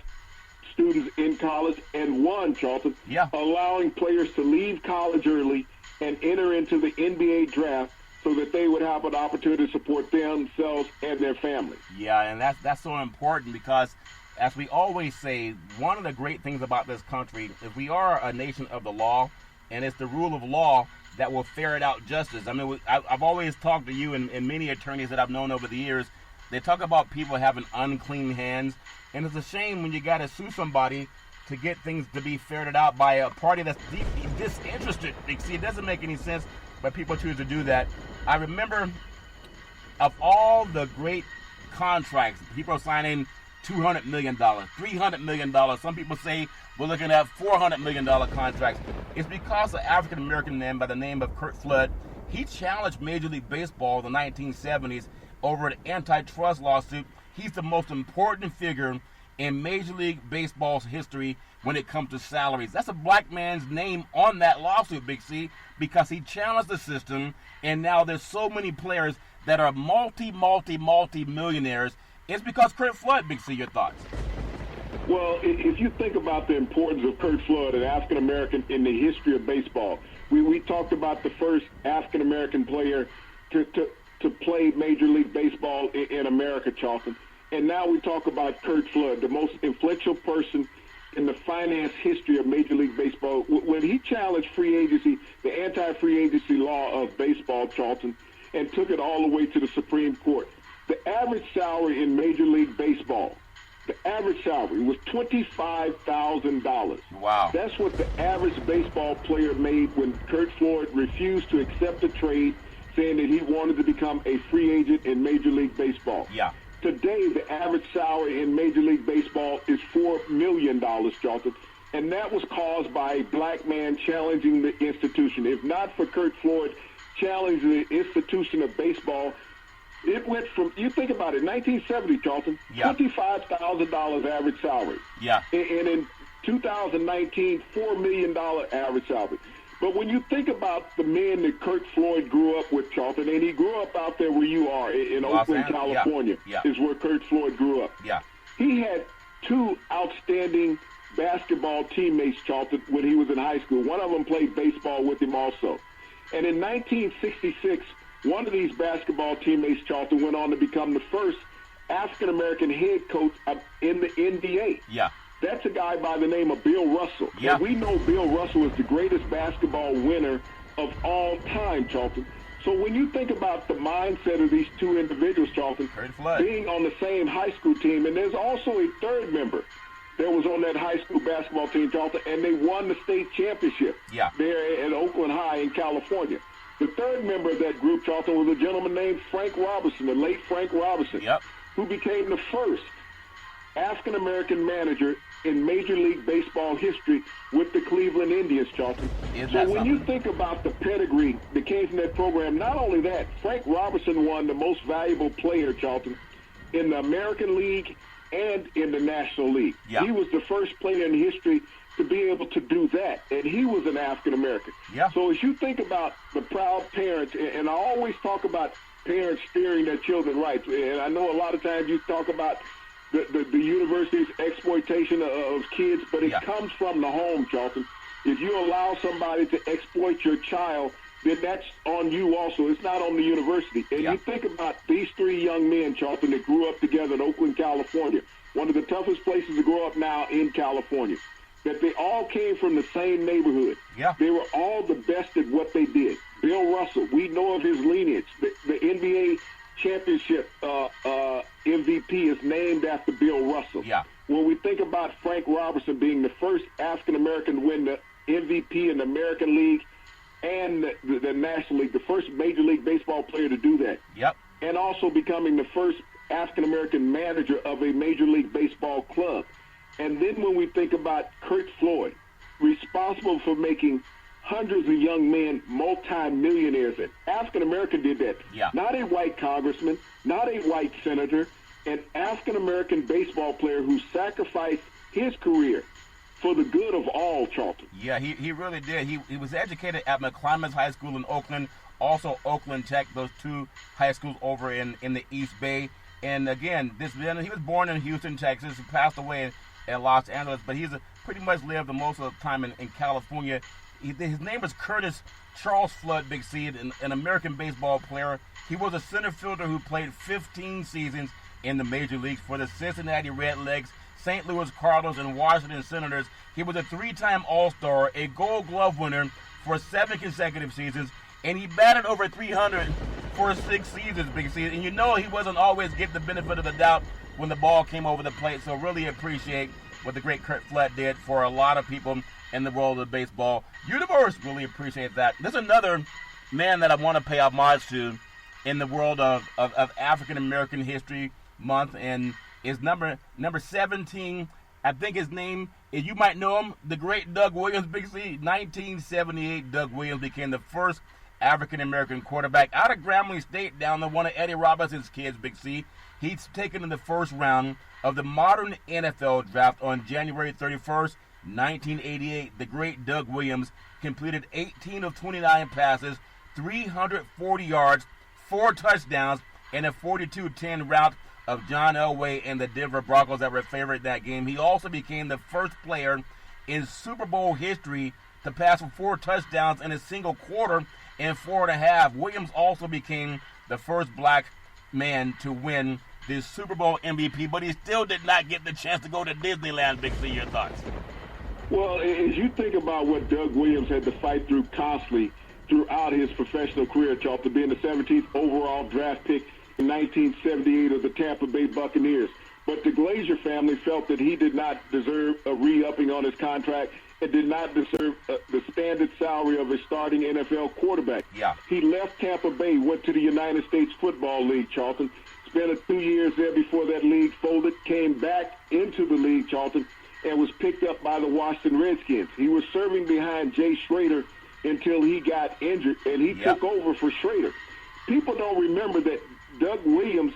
students in college and won, Charlton, allowing players to leave college early and enter into the NBA draft so that they would have an opportunity to support themselves and their families. Yeah, and that's so important because, as we always say, one of the great things about this country is we are a nation of the law, and it's the rule of law that will ferret out justice. I mean, I've always talked to you and many attorneys that I've known over the years. They talk about people having unclean hands, and it's a shame when you got to sue somebody to get things to be ferreted out by a party that's deeply disinterested. See, it doesn't make any sense, but people choose to do that. I remember of all the great contracts, people are signing $200 million, $300 million. Some people say we're looking at $400 million contracts. It's because an African-American man by the name of Curt Flood, he challenged Major League Baseball in the 1970s over an antitrust lawsuit. He's the most important figure in Major League Baseball's history when it comes to salaries. That's a black man's name on that lawsuit, Big C, because he challenged the system, and now there's so many players that are multi-millionaires. It's because Curt Flood, Big C. Your thoughts? Well, if you think about the importance of Curt Flood, an African-American in the history of baseball, we talked about the first African-American player to play Major League Baseball in America, Charlton. And now we talk about Curt Flood, the most influential person in the finance history of Major League Baseball. When he challenged free agency, the anti-free agency law of baseball, Charlton, and took it all the way to the Supreme Court, the average salary in Major League Baseball, the average salary was $25,000. Wow. That's what the average baseball player made when Curt Flood refused to accept a trade, saying that he wanted to become a free agent in Major League Baseball. Yeah. Today, the average salary in Major League Baseball is $4 million, Charlton, and that was caused by a black man challenging the institution. If not for Curt Flood challenging the institution of baseball, it went from, you think about it, 1970, Charlton, $25,000 average salary. Yeah. And in 2019, $4 million average salary. But when you think about the men that Kurt Floyd grew up with, Charlton, and he grew up out there where you are in Oakland, California, is where Kurt Floyd grew up. Yeah. He had two outstanding basketball teammates, Charlton, when he was in high school. One of them played baseball with him also. And in 1966, one of these basketball teammates, Charlton, went on to become the first African-American head coach in the NBA. Yeah. That's a guy by the name of Bill Russell. Yeah. And we know Bill Russell is the greatest basketball winner of all time, Charlton. So when you think about the mindset of these two individuals, Charlton, being on the same high school team, and there's also a third member that was on that high school basketball team, Charlton, and they won the state championship there at Oakland High in California. The third member of that group, Charlton, was a gentleman named Frank Robinson, the late Frank Robinson, who became the first African-American manager in Major League Baseball history with the Cleveland Indians, Charlton. So when you think about the pedigree that came from that program, not only that, Frank Robinson won the most valuable player, Charlton, in the American League and in the National League. Yeah. He was the first player in history to be able to do that, and he was an African-American. Yeah. So as you think about the proud parents, and I always talk about parents steering their children right, and I know a lot of times you talk about the university's exploitation of kids, but it comes from the home, Charlton. If you allow somebody to exploit your child, then that's on you also. It's not on the university. And you think about these three young men, Charlton, that grew up together in Oakland, California, one of the toughest places to grow up now in California, that they all came from the same neighborhood. Yeah. They were all the best at what they did. Bill Russell, we know of his lineage. The NBA championship MVP is named after Bill Russell. Yeah. When we think about Frank Robinson being the first African-American to win the MVP in the American League and the National League, the first Major League Baseball player to do that. Yep. And also becoming the first African-American manager of a Major League Baseball club. And then when we think about Kurt Floyd, responsible for making hundreds of young men multi-millionaires. And African-American did that. Yeah. Not a white congressman, not a white senator, an African-American baseball player who sacrificed his career for the good of all, Charlton. Yeah, he really did. He was educated at McClymonds High School in Oakland, also Oakland Tech, those two high schools over in the East Bay. And again, he was born in Houston, Texas. He passed away in Los Angeles, but he's pretty much lived the most of the time in California. His name is Curtis Charles Flood, Big C, an American baseball player. He was a center fielder who played 15 seasons in the major leagues for the Cincinnati Redlegs, St. Louis Cardinals, and Washington Senators. He was a three-time All-Star, a Gold Glove winner for 7 consecutive seasons, and he batted over 300 for 6 seasons, Big C. And you know he wasn't always getting the benefit of the doubt when the ball came over the plate, so really appreciate what the great Kurt Flood did for a lot of people in the world of baseball universe. Really appreciate that. There's another man that I want to pay homage to in the world of African American History Month, and is number 17. I think his name is, you might know him, the great Doug Williams, Big C. 1978, Doug Williams became the first African American quarterback out of Grambling State, down to one of Eddie Robinson's kids, Big C. He's taken in the first round of the modern NFL draft on January 31st, 1988. The great Doug Williams completed 18 of 29 passes, 340 yards, 4 touchdowns, and a 42-10 rout of John Elway and the Denver Broncos that were favored that game. He also became the first player in Super Bowl history to pass for 4 touchdowns in a single quarter and 4.5. Williams also became the first black man to win this Super Bowl MVP, but he still did not get the chance to go to Disneyland. Big C, your thoughts? Well, as you think about what Doug Williams had to fight through constantly throughout his professional career, Charlton, being the 17th overall draft pick in 1978 of the Tampa Bay Buccaneers. But the Glazer family felt that he did not deserve a re-upping on his contract and did not deserve the standard salary of a starting NFL quarterback. Yeah. He left Tampa Bay, went to the United States Football League, Charlton, spent 2 years there before that league folded, came back into the league, Charlton, and was picked up by the Washington Redskins. He was serving behind Jay Schrader until he got injured, and he took over for Schrader. People don't remember that Doug Williams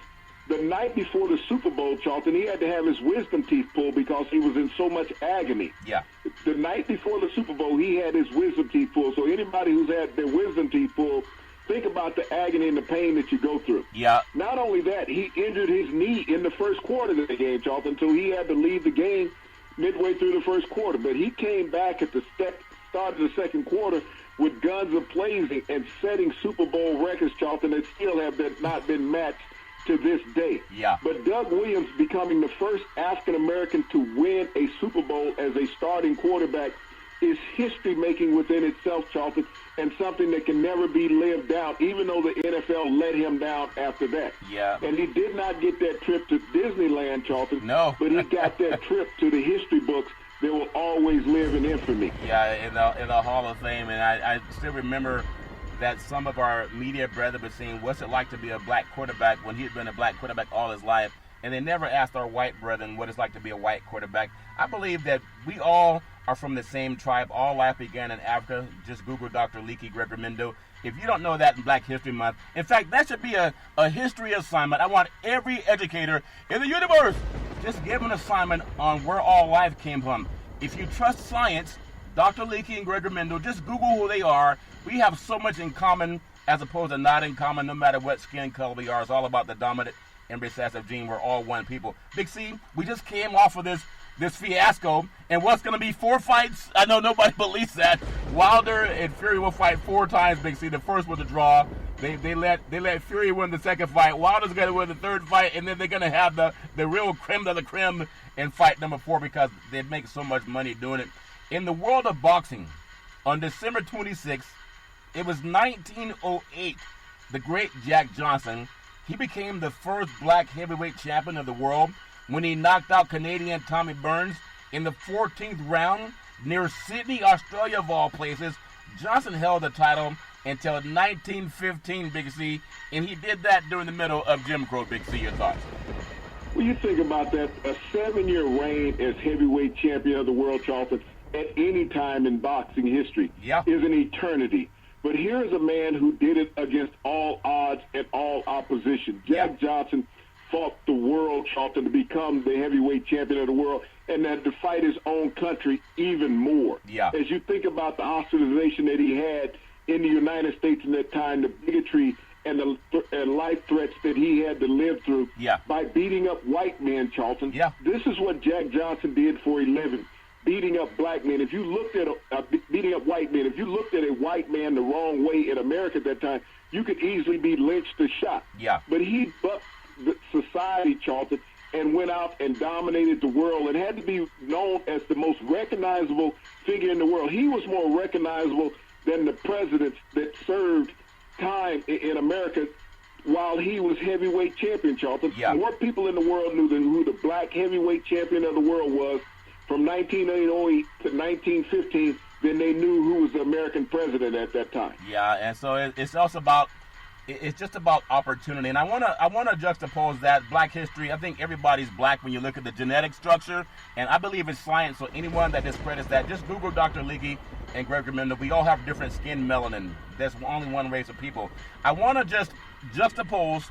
The night before the Super Bowl, Charlton, he had to have his wisdom teeth pulled because he was in so much agony. Yeah. The night before the Super Bowl, he had his wisdom teeth pulled. So anybody who's had their wisdom teeth pulled, think about the agony and the pain that you go through. Yeah. Not only that, he injured his knee in the first quarter of the game, Charlton, so he had to leave the game midway through the first quarter. But he came back at the start of the second quarter with guns a-blazing and setting Super Bowl records, Charlton, that still have not been matched to this day. Yeah. But Doug Williams becoming the first African-American to win a Super Bowl as a starting quarterback is history-making within itself, Charlton, and something that can never be lived down, even though the NFL let him down after that. Yeah. And he did not get that trip to Disneyland, Charlton. No. But he got that trip to the history books that will always live in infamy. Yeah, in the Hall of Fame. And I still remember that some of our media brethren were saying, what's it like to be a black quarterback when he'd been a black quarterback all his life? And they never asked our white brethren what it's like to be a white quarterback. I believe that we all are from the same tribe. All life began in Africa. Just Google Dr. Leakey Gregory Mendo. If you don't know that in Black History Month, in fact, that should be a history assignment. I want every educator in the universe just give an assignment on where all life came from. If you trust science, Dr. Leakey and Gregory Mendo, just Google who they are. We have so much in common as opposed to not in common, no matter what skin color we are. It's all about the dominant and recessive gene. We're all one people. Big C, we just came off of this fiasco, and what's going to be 4 fights? I know nobody believes that. Wilder and Fury will fight 4 times, Big C. The first was a draw. They let Fury win the second fight. Wilder's going to win the third fight, and then they're going to have the real creme de la creme in fight number 4 because they make so much money doing it. In the world of boxing, on December 26th, it was 1908, the great Jack Johnson, he became the first black heavyweight champion of the world when he knocked out Canadian Tommy Burns in the 14th round near Sydney, Australia, of all places. Johnson held the title until 1915, Big C, and he did that during the middle of Jim Crow. Big C, your thoughts? Well, you think about that, a 7-year reign as heavyweight champion of the world, Charlton, at any time in boxing history is an eternity. But here's a man who did it against all odds and all opposition. Jack Johnson fought the world, Charlton, to become the heavyweight champion of the world, and then to fight his own country even more. Yeah. As you think about the ostracization that he had in the United States in that time, the bigotry and the life threats that he had to live through by beating up white men, Charlton. Yeah. This is what Jack Johnson did for a living. Beating up black men. If you looked at beating up white men, if you looked at a white man the wrong way in America at that time, you could easily be lynched or shot. Yeah. But he bucked the society, Charlton, and went out and dominated the world and had to be known as the most recognizable figure in the world. He was more recognizable than the presidents that served time in America while he was heavyweight champion, Charlton. Yeah. More people in the world knew than who the black heavyweight champion of the world was from 1908 to 1915 than they knew who was the American president at that time. Yeah, and so it's also about, it's just about opportunity. And I want to juxtapose that black history. I think everybody's black when you look at the genetic structure, and I believe it's science. So anyone that discredits that, just Google Dr. Leakey and Gregory Mendo. We all have different skin melanin. There's only one race of people. I want to just juxtapose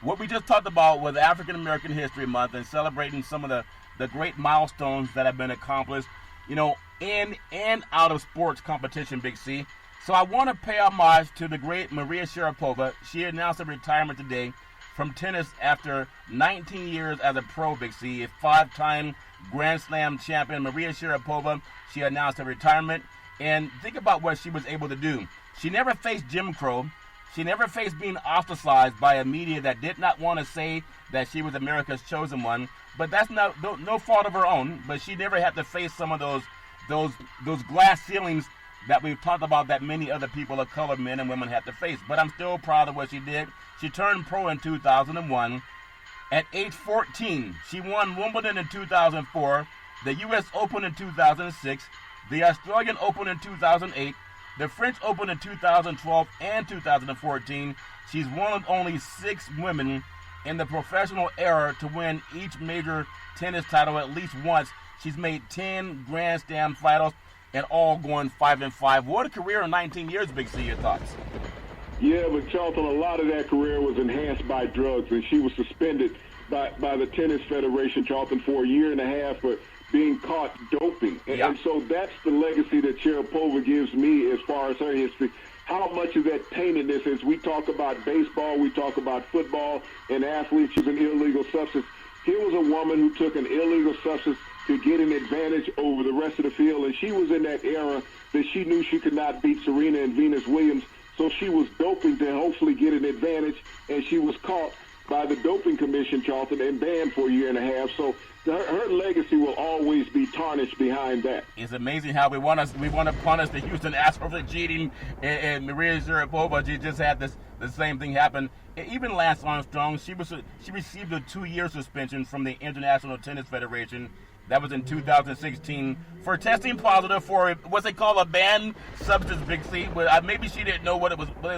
what we just talked about with African American History Month and celebrating some of the great milestones that have been accomplished, in and out of sports competition, Big C. So I want to pay homage to the great Maria Sharapova. She announced her retirement today from tennis after 19 years as a pro, Big C. A 5-time Grand Slam champion, Maria Sharapova, she announced her retirement. And think about what she was able to do. She never faced Jim Crow. She never faced being ostracized by a media that did not want to say that she was America's chosen one. But that's no fault of her own. But she never had to face some of those glass ceilings that we've talked about that many other people of color, men and women, had to face. But I'm still proud of what she did. She turned pro in 2001. At age 14, she won Wimbledon in 2004, the U.S. Open in 2006, the Australian Open in 2008, the French Open in 2012 and 2014. She's one of only 6 women in the professional era to win each major tennis title at least once. She's made 10 Grand Slam finals and all going 5-5. What a career in 19 years, Big C. Your thoughts? Yeah, but Charlton, a lot of that career was enhanced by drugs, and she was suspended by the Tennis Federation, Charlton, for a year and a half for being caught doping. And so that's the legacy that Sharapova gives me as far as her history. How much of that taintedness, as we talk about baseball, we talk about football, and athletes using illegal substance. Here was a woman who took an illegal substance to get an advantage over the rest of the field, and she was in that era that she knew she could not beat Serena and Venus Williams, so she was doping to hopefully get an advantage, and she was caught by the Doping Commission, Charlton, and banned for a year and a half. So her legacy will always be tarnished behind that. It's amazing how we want to punish the Houston Astros for cheating, and Maria Sharapova, she just had the same thing happen. And even Lance Armstrong, she received a 2-year suspension from the International Tennis Federation. That was in 2016 for testing positive for what's they call a banned substance, Big C. Maybe she didn't know what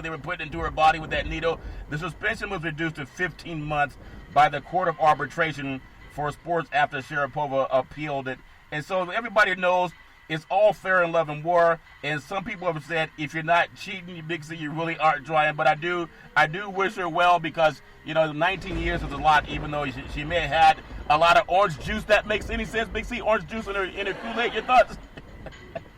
they were putting into her body with that needle. The suspension was reduced to 15 months by the Court of Arbitration for Sports after Sharapova appealed it. And so everybody knows it's all fair in love and war. And some people have said if you're not cheating, Big C, you really aren't trying. But I do wish her well because 19 years is a lot, even though she may have had a lot of orange juice. That makes any sense, Big C? Orange juice in her Kool-Aid. Your thoughts?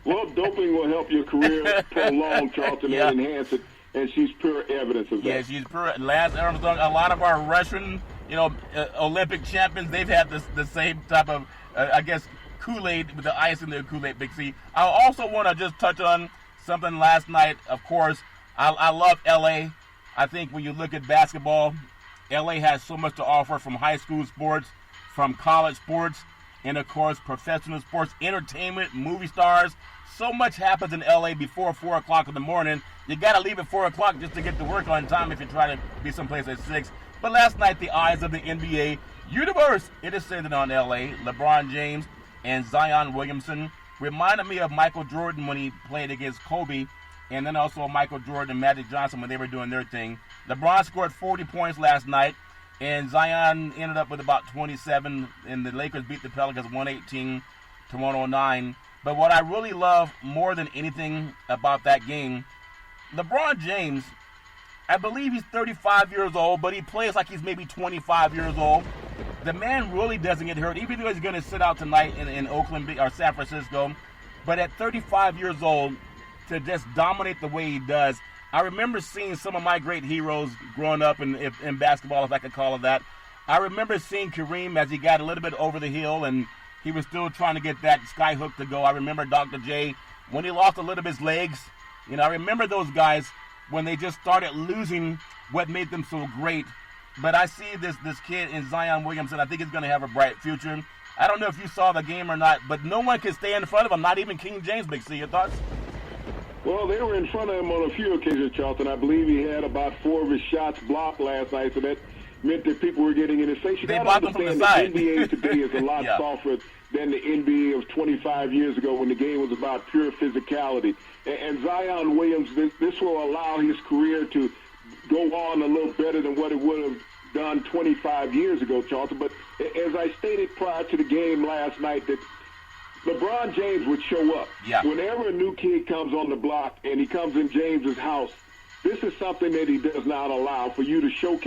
Well, doping will help your career prolong, Charlton, and enhance it, and she's pure evidence of that. Yeah, she's pure. Lance Armstrong, a lot of our Russian, Olympic champions, they've had the same type of, Kool-Aid with the ice in their Kool-Aid, Big C. I also want to just touch on something last night. Of course, I love L.A. I think when you look at basketball, L.A. has so much to offer from high school sports, from college sports, and, of course, professional sports, entertainment, movie stars. So much happens in L.A. before 4 o'clock in the morning. You got to leave at 4 o'clock just to get to work on time if you try to be someplace at 6. But last night, the eyes of the NBA universe, it descended on L.A. LeBron James and Zion Williamson reminded me of Michael Jordan when he played against Kobe, and then also Michael Jordan and Magic Johnson when they were doing their thing. LeBron scored 40 points last night, and Zion ended up with about 27, and the Lakers beat the Pelicans 118 to 109. But what I really love more than anything about that game, LeBron James, I believe he's 35 years old, but he plays like he's maybe 25 years old. The man really doesn't get hurt, even though he's going to sit out tonight in Oakland or San Francisco. But at 35 years old, to just dominate the way he does, I remember seeing some of my great heroes growing up in basketball, if I could call it that. I remember seeing Kareem as he got a little bit over the hill, and he was still trying to get that sky hook to go. I remember Dr. J when he lost a little of his legs. I remember those guys when they just started losing what made them so great. But I see this kid in Zion Williamson. I think he's going to have a bright future. I don't know if you saw the game or not, but no one can stay in front of him, not even King James, Big C. Your thoughts? Well, they were in front of him on a few occasions, Charlton. I believe he had about 4 of his shots blocked last night, so that meant that people were getting in his face. You they blocked him from the side. The NBA today is a lot softer than the NBA of 25 years ago when the game was about pure physicality. And Zion Williams, this will allow his career to go on a little better than what it would have done 25 years ago, Charlton. But as I stated prior to the game last night, that LeBron James would show up. Yeah. Whenever a new kid comes on the block and he comes in James's house, this is something that he does not allow for you to show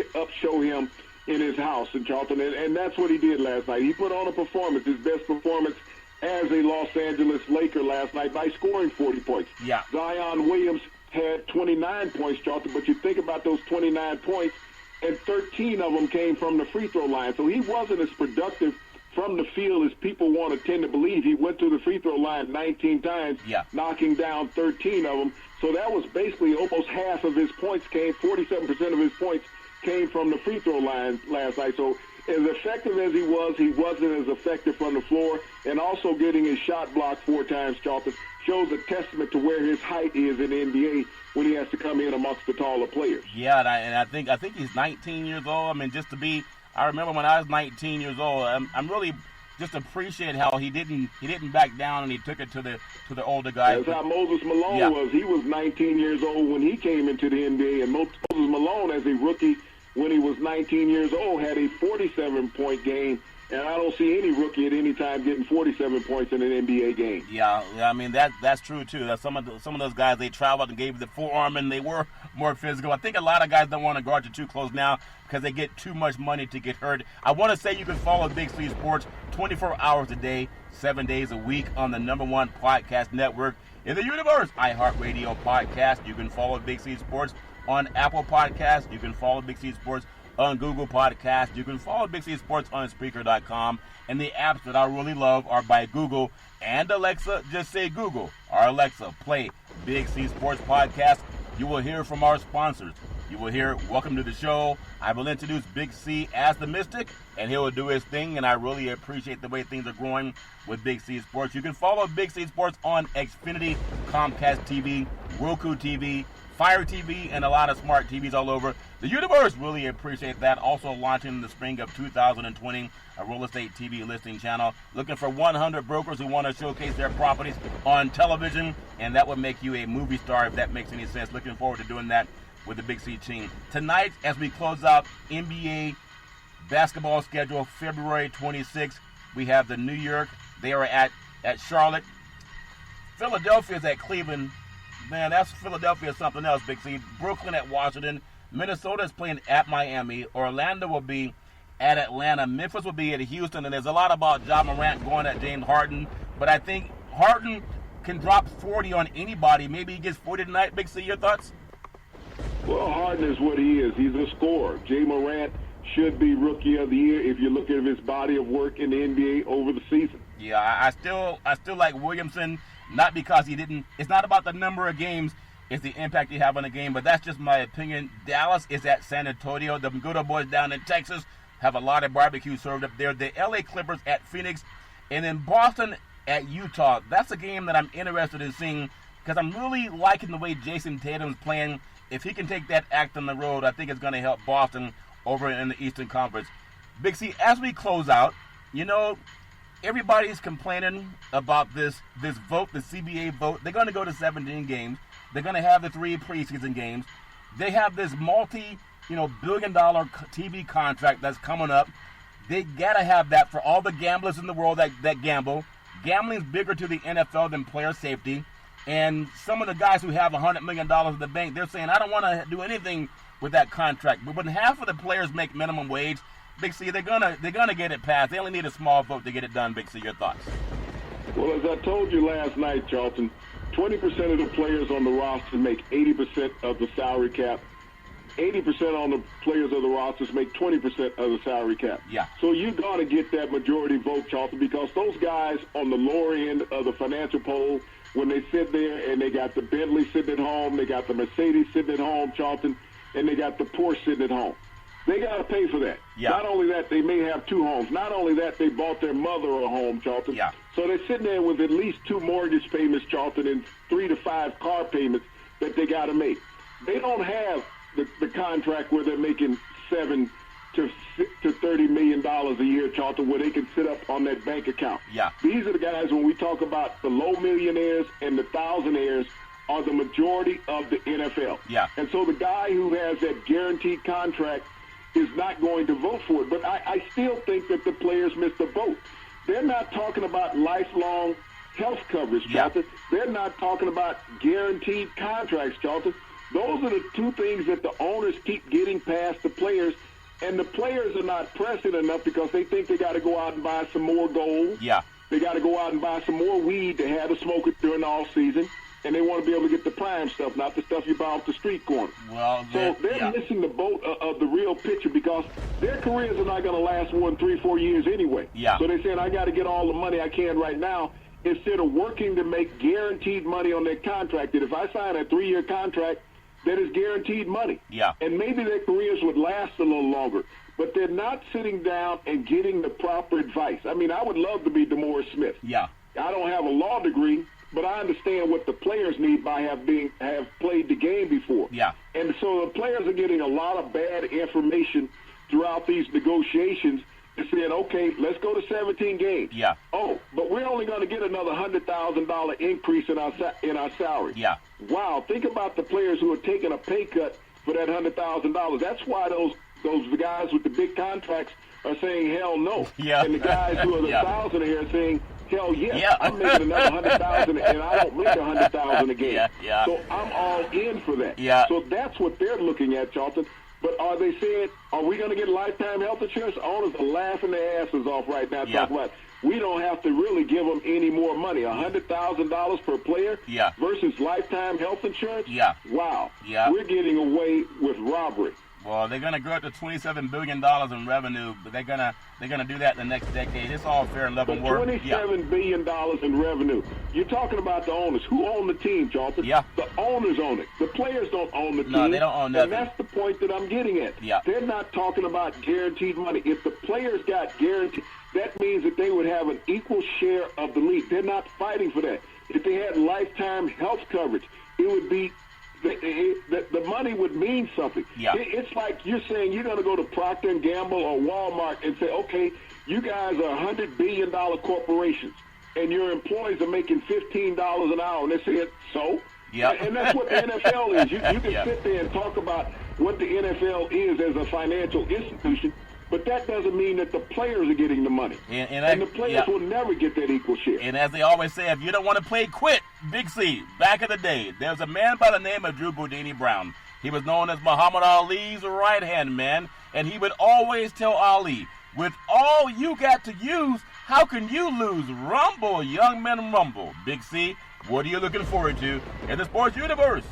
him in his house in Charlton. And that's what he did last night. He put on a performance, his best performance as a Los Angeles Laker last night by scoring 40 points. Yeah. Zion Williams had 29 points, Charlton, but you think about those 29 points, and 13 of them came from the free throw line. So he wasn't as productive from the field as people want to tend to believe. He went to the free throw line 19 times, knocking down 13 of them. So that was basically almost half of his points 47% of his points came from the free throw line last night. So as effective as he wasn't as effective from the floor, and also getting his shot blocked 4 times, Charlton, shows a testament to where his height is in the NBA when he has to come in amongst the taller players. Yeah, and I think he's 19 years old. I mean, I remember when I was 19 years old. I'm really just appreciate how he didn't back down and he took it to the older guys. That's how Moses Malone was. He was 19 years old when he came into the NBA, and Moses Malone, as a rookie, when he was 19 years old, had a 47-point game and I don't see any rookie at any time getting 47 points in an NBA game. Yeah, I mean that's true too. That some of those guys, they traveled and gave you the forearm, and they were more physical. I think a lot of guys don't want to guard you too close now because they get too much money to get hurt. I want to say you can follow Big C Sports 24 hours a day, 7 days a week on the #1 podcast network in the universe, iHeartRadio podcast. You can follow Big C Sports on Apple Podcasts. You can follow Big C Sports on Google Podcasts. You can follow Big C Sports on Spreaker.com. And the apps that I really love are by Google and Alexa. Just say Google or Alexa, play Big C Sports Podcast. You will hear from our sponsors. You will hear Welcome to the Show. I will introduce Big C as the Mystic, and he will do his thing, and I really appreciate the way things are growing with Big C Sports. You can follow Big C Sports on Xfinity, Comcast TV, Roku TV, Fire TV, and a lot of smart TVs all over the universe. Really appreciate that. Also launching in the spring of 2020, a real estate TV listing channel. Looking for 100 brokers who want to showcase their properties on television, and that would make you a movie star if that makes any sense. Looking forward to doing that with the Big C team. Tonight, as we close out NBA basketball schedule, February 26th, we have the New York. They are at Charlotte. Philadelphia's at Cleveland. Man, that's Philadelphia something else, Big C. Brooklyn at Washington. Minnesota's playing at Miami. Orlando will be at Atlanta. Memphis will be at Houston. And there's a lot about Ja Morant going at James Harden. But I think Harden can drop 40 on anybody. Maybe he gets 40 tonight. Big C, your thoughts? Well, Harden is what he is. He's a scorer. Jay Morant should be Rookie of the Year if you look at his body of work in the NBA over the season. Yeah, I still like Williamson. Not because he didn't. It's not about the number of games. It's the impact he have on the game. But that's just my opinion. Dallas is at San Antonio. The good old boys down in Texas have a lot of barbecue served up there. The LA Clippers at Phoenix. And then Boston at Utah. That's a game that I'm interested in seeing because I'm really liking the way Jason Tatum's playing. If he can take that act on the road, I think it's going to help Boston over in the Eastern Conference. Big C, as we close out, everybody's complaining about this vote, the CBA vote. They're going to go to 17 games. They're going to have the 3 preseason games. They have this multi-billion-dollar TV contract that's coming up. They got to have that for all the gamblers in the world that gamble. Gambling's bigger to the NFL than player safety. And some of the guys who have $100 million in the bank, they're saying, I don't want to do anything with that contract. But when half of the players make minimum wage, Big C, they're gonna get it passed. They only need a small vote to get it done. Big C, your thoughts? Well, as I told you last night, Charlton, 20% of the players on the roster make 80% of the salary cap. 80% on the players of the rosters make 20% of the salary cap. Yeah. So you're going to get that majority vote, Charlton, because those guys on the lower end of the financial poll, when they sit there and they got the Bentley sitting at home, they got the Mercedes sitting at home, Charlton, and they got the Porsche sitting at home. They got to pay for that. Yeah. Not only that, they may have 2 homes. Not only that, they bought their mother a home, Charlton. Yeah. So they're sitting there with at least 2 mortgage payments, Charlton, and 3 to 5 car payments that they got to make. They don't have the contract where they're making $7 to $30 million a year, Charlton, where they can sit up on that bank account. Yeah. These are the guys, when we talk about the low millionaires and the thousandaires, are the majority of the NFL. Yeah. And so the guy who has that guaranteed contract is not going to vote for it. But I still think that the players missed the boat. They're not talking about lifelong health coverage, Charlton. Yeah. They're not talking about guaranteed contracts, Charlton. Those are the 2 things that the owners keep getting past the players, and the players are not pressing enough because they think they got to go out and buy some more gold. Yeah. They got to go out and buy some more weed to have to smoke it during the off season. And they want to be able to get the prime stuff, not the stuff you buy off the street corner. Well, so they're missing the boat of the real picture because their careers are not going to last more than 3-4 years anyway. Yeah. So they're saying, I got to get all the money I can right now instead of working to make guaranteed money on their contract. That if I sign a 3-year contract, that is guaranteed money. Yeah. And maybe their careers would last a little longer. But they're not sitting down and getting the proper advice. I mean, I would love to be DeMaurice Smith. Yeah. I don't have a law degree, but I understand what the players need by have played the game before. Yeah. And so the players are getting a lot of bad information throughout these negotiations and saying, okay, let's go to 17 games. Yeah. Oh, but we're only going to get another $100,000 increase in our salary. Yeah. Wow, think about the players who are taking a pay cut for that $100,000. That's why those because the guys with the big contracts are saying hell no. Yeah. And the guys who are the thousandaire are saying hell yes. I'm making another 100,000 and I don't make 100,000 a game. So I'm all in for that. So that's what they're looking at, Charlton. But are they saying, are we going to get lifetime health insurance? Owners are laughing their asses off right now talking about we don't have to really give them any more money. $100,000 per player versus lifetime health insurance? Wow. We're getting away with robbery. Well, they're going to grow up to $27 billion in revenue, but they're gonna do that in the next decade. It's all fair and level work. $27 billion in revenue. You're talking about the owners. Who own the team, Charlton? The owners own it. The players don't own the team. No, they don't own nothing. And that's the point that I'm getting at. They're not talking about guaranteed money. If the players got guaranteed, that means that they would have an equal share of the league. They're not fighting for that. If they had lifetime health coverage, it would be the money would mean something. It's like you're saying you're going to go to Procter & Gamble or Walmart and say, okay, you guys are $100 billion corporations, and your employees are making $15 an hour. And they say, so? And that's what the NFL is. You can sit there and talk about what the NFL is as a financial institution, but that doesn't mean that the players are getting the money. And the players will never get that equal share. And as they always say, if you don't want to play, quit. Big C, back in the day, there was a man by the name of Drew Boudini Brown. He was known as Muhammad Ali's right-hand man, and he would always tell Ali, with all you got to use, how can you lose? Rumble, young men, rumble. Big C, what are you looking forward to in the sports universe?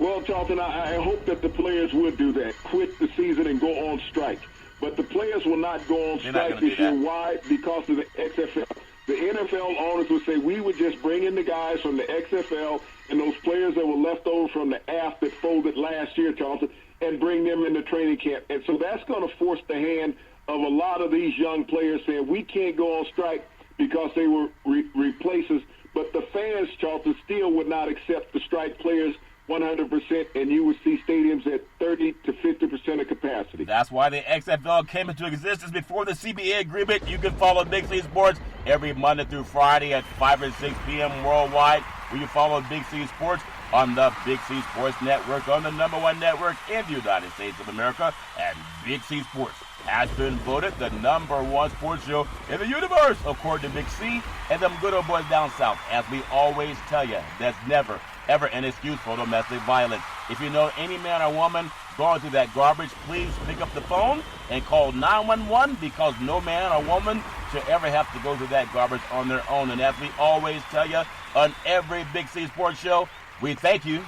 Well, Charlton, I hope that the players would do that, quit the season and go on strike. But the players will not go on strike this year. Why? Because of the XFL. The NFL owners would say, we would just bring in the guys from the XFL and those players that were left over from the AF that folded last year, Charlton, and bring them into training camp. And so that's going to force the hand of a lot of these young players saying, we can't go on strike because they were replaces. But the fans, Charlton, still would not accept the strike players 100%, and you would see stadiums at 30 to 50% of capacity. That's why the XFL came into existence before the CBA agreement. You can follow Big C Sports every Monday through Friday at 5 and 6 p.m. worldwide, where you follow Big C Sports on the Big C Sports Network, on the #1 network in the United States of America. And Big C Sports has been voted the #1 sports show in the universe, according to Big C and them good old boys down south. As we always tell you, that's never ever an excuse for domestic violence. If you know any man or woman going through that garbage, please pick up the phone and call 911, because no man or woman should ever have to go through that garbage on their own. And as we always tell you on every Big C Sports show, we thank you,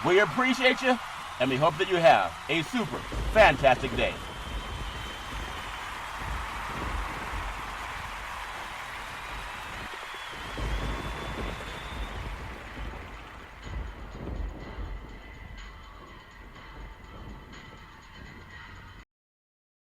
we appreciate you, and we hope that you have a super fantastic day.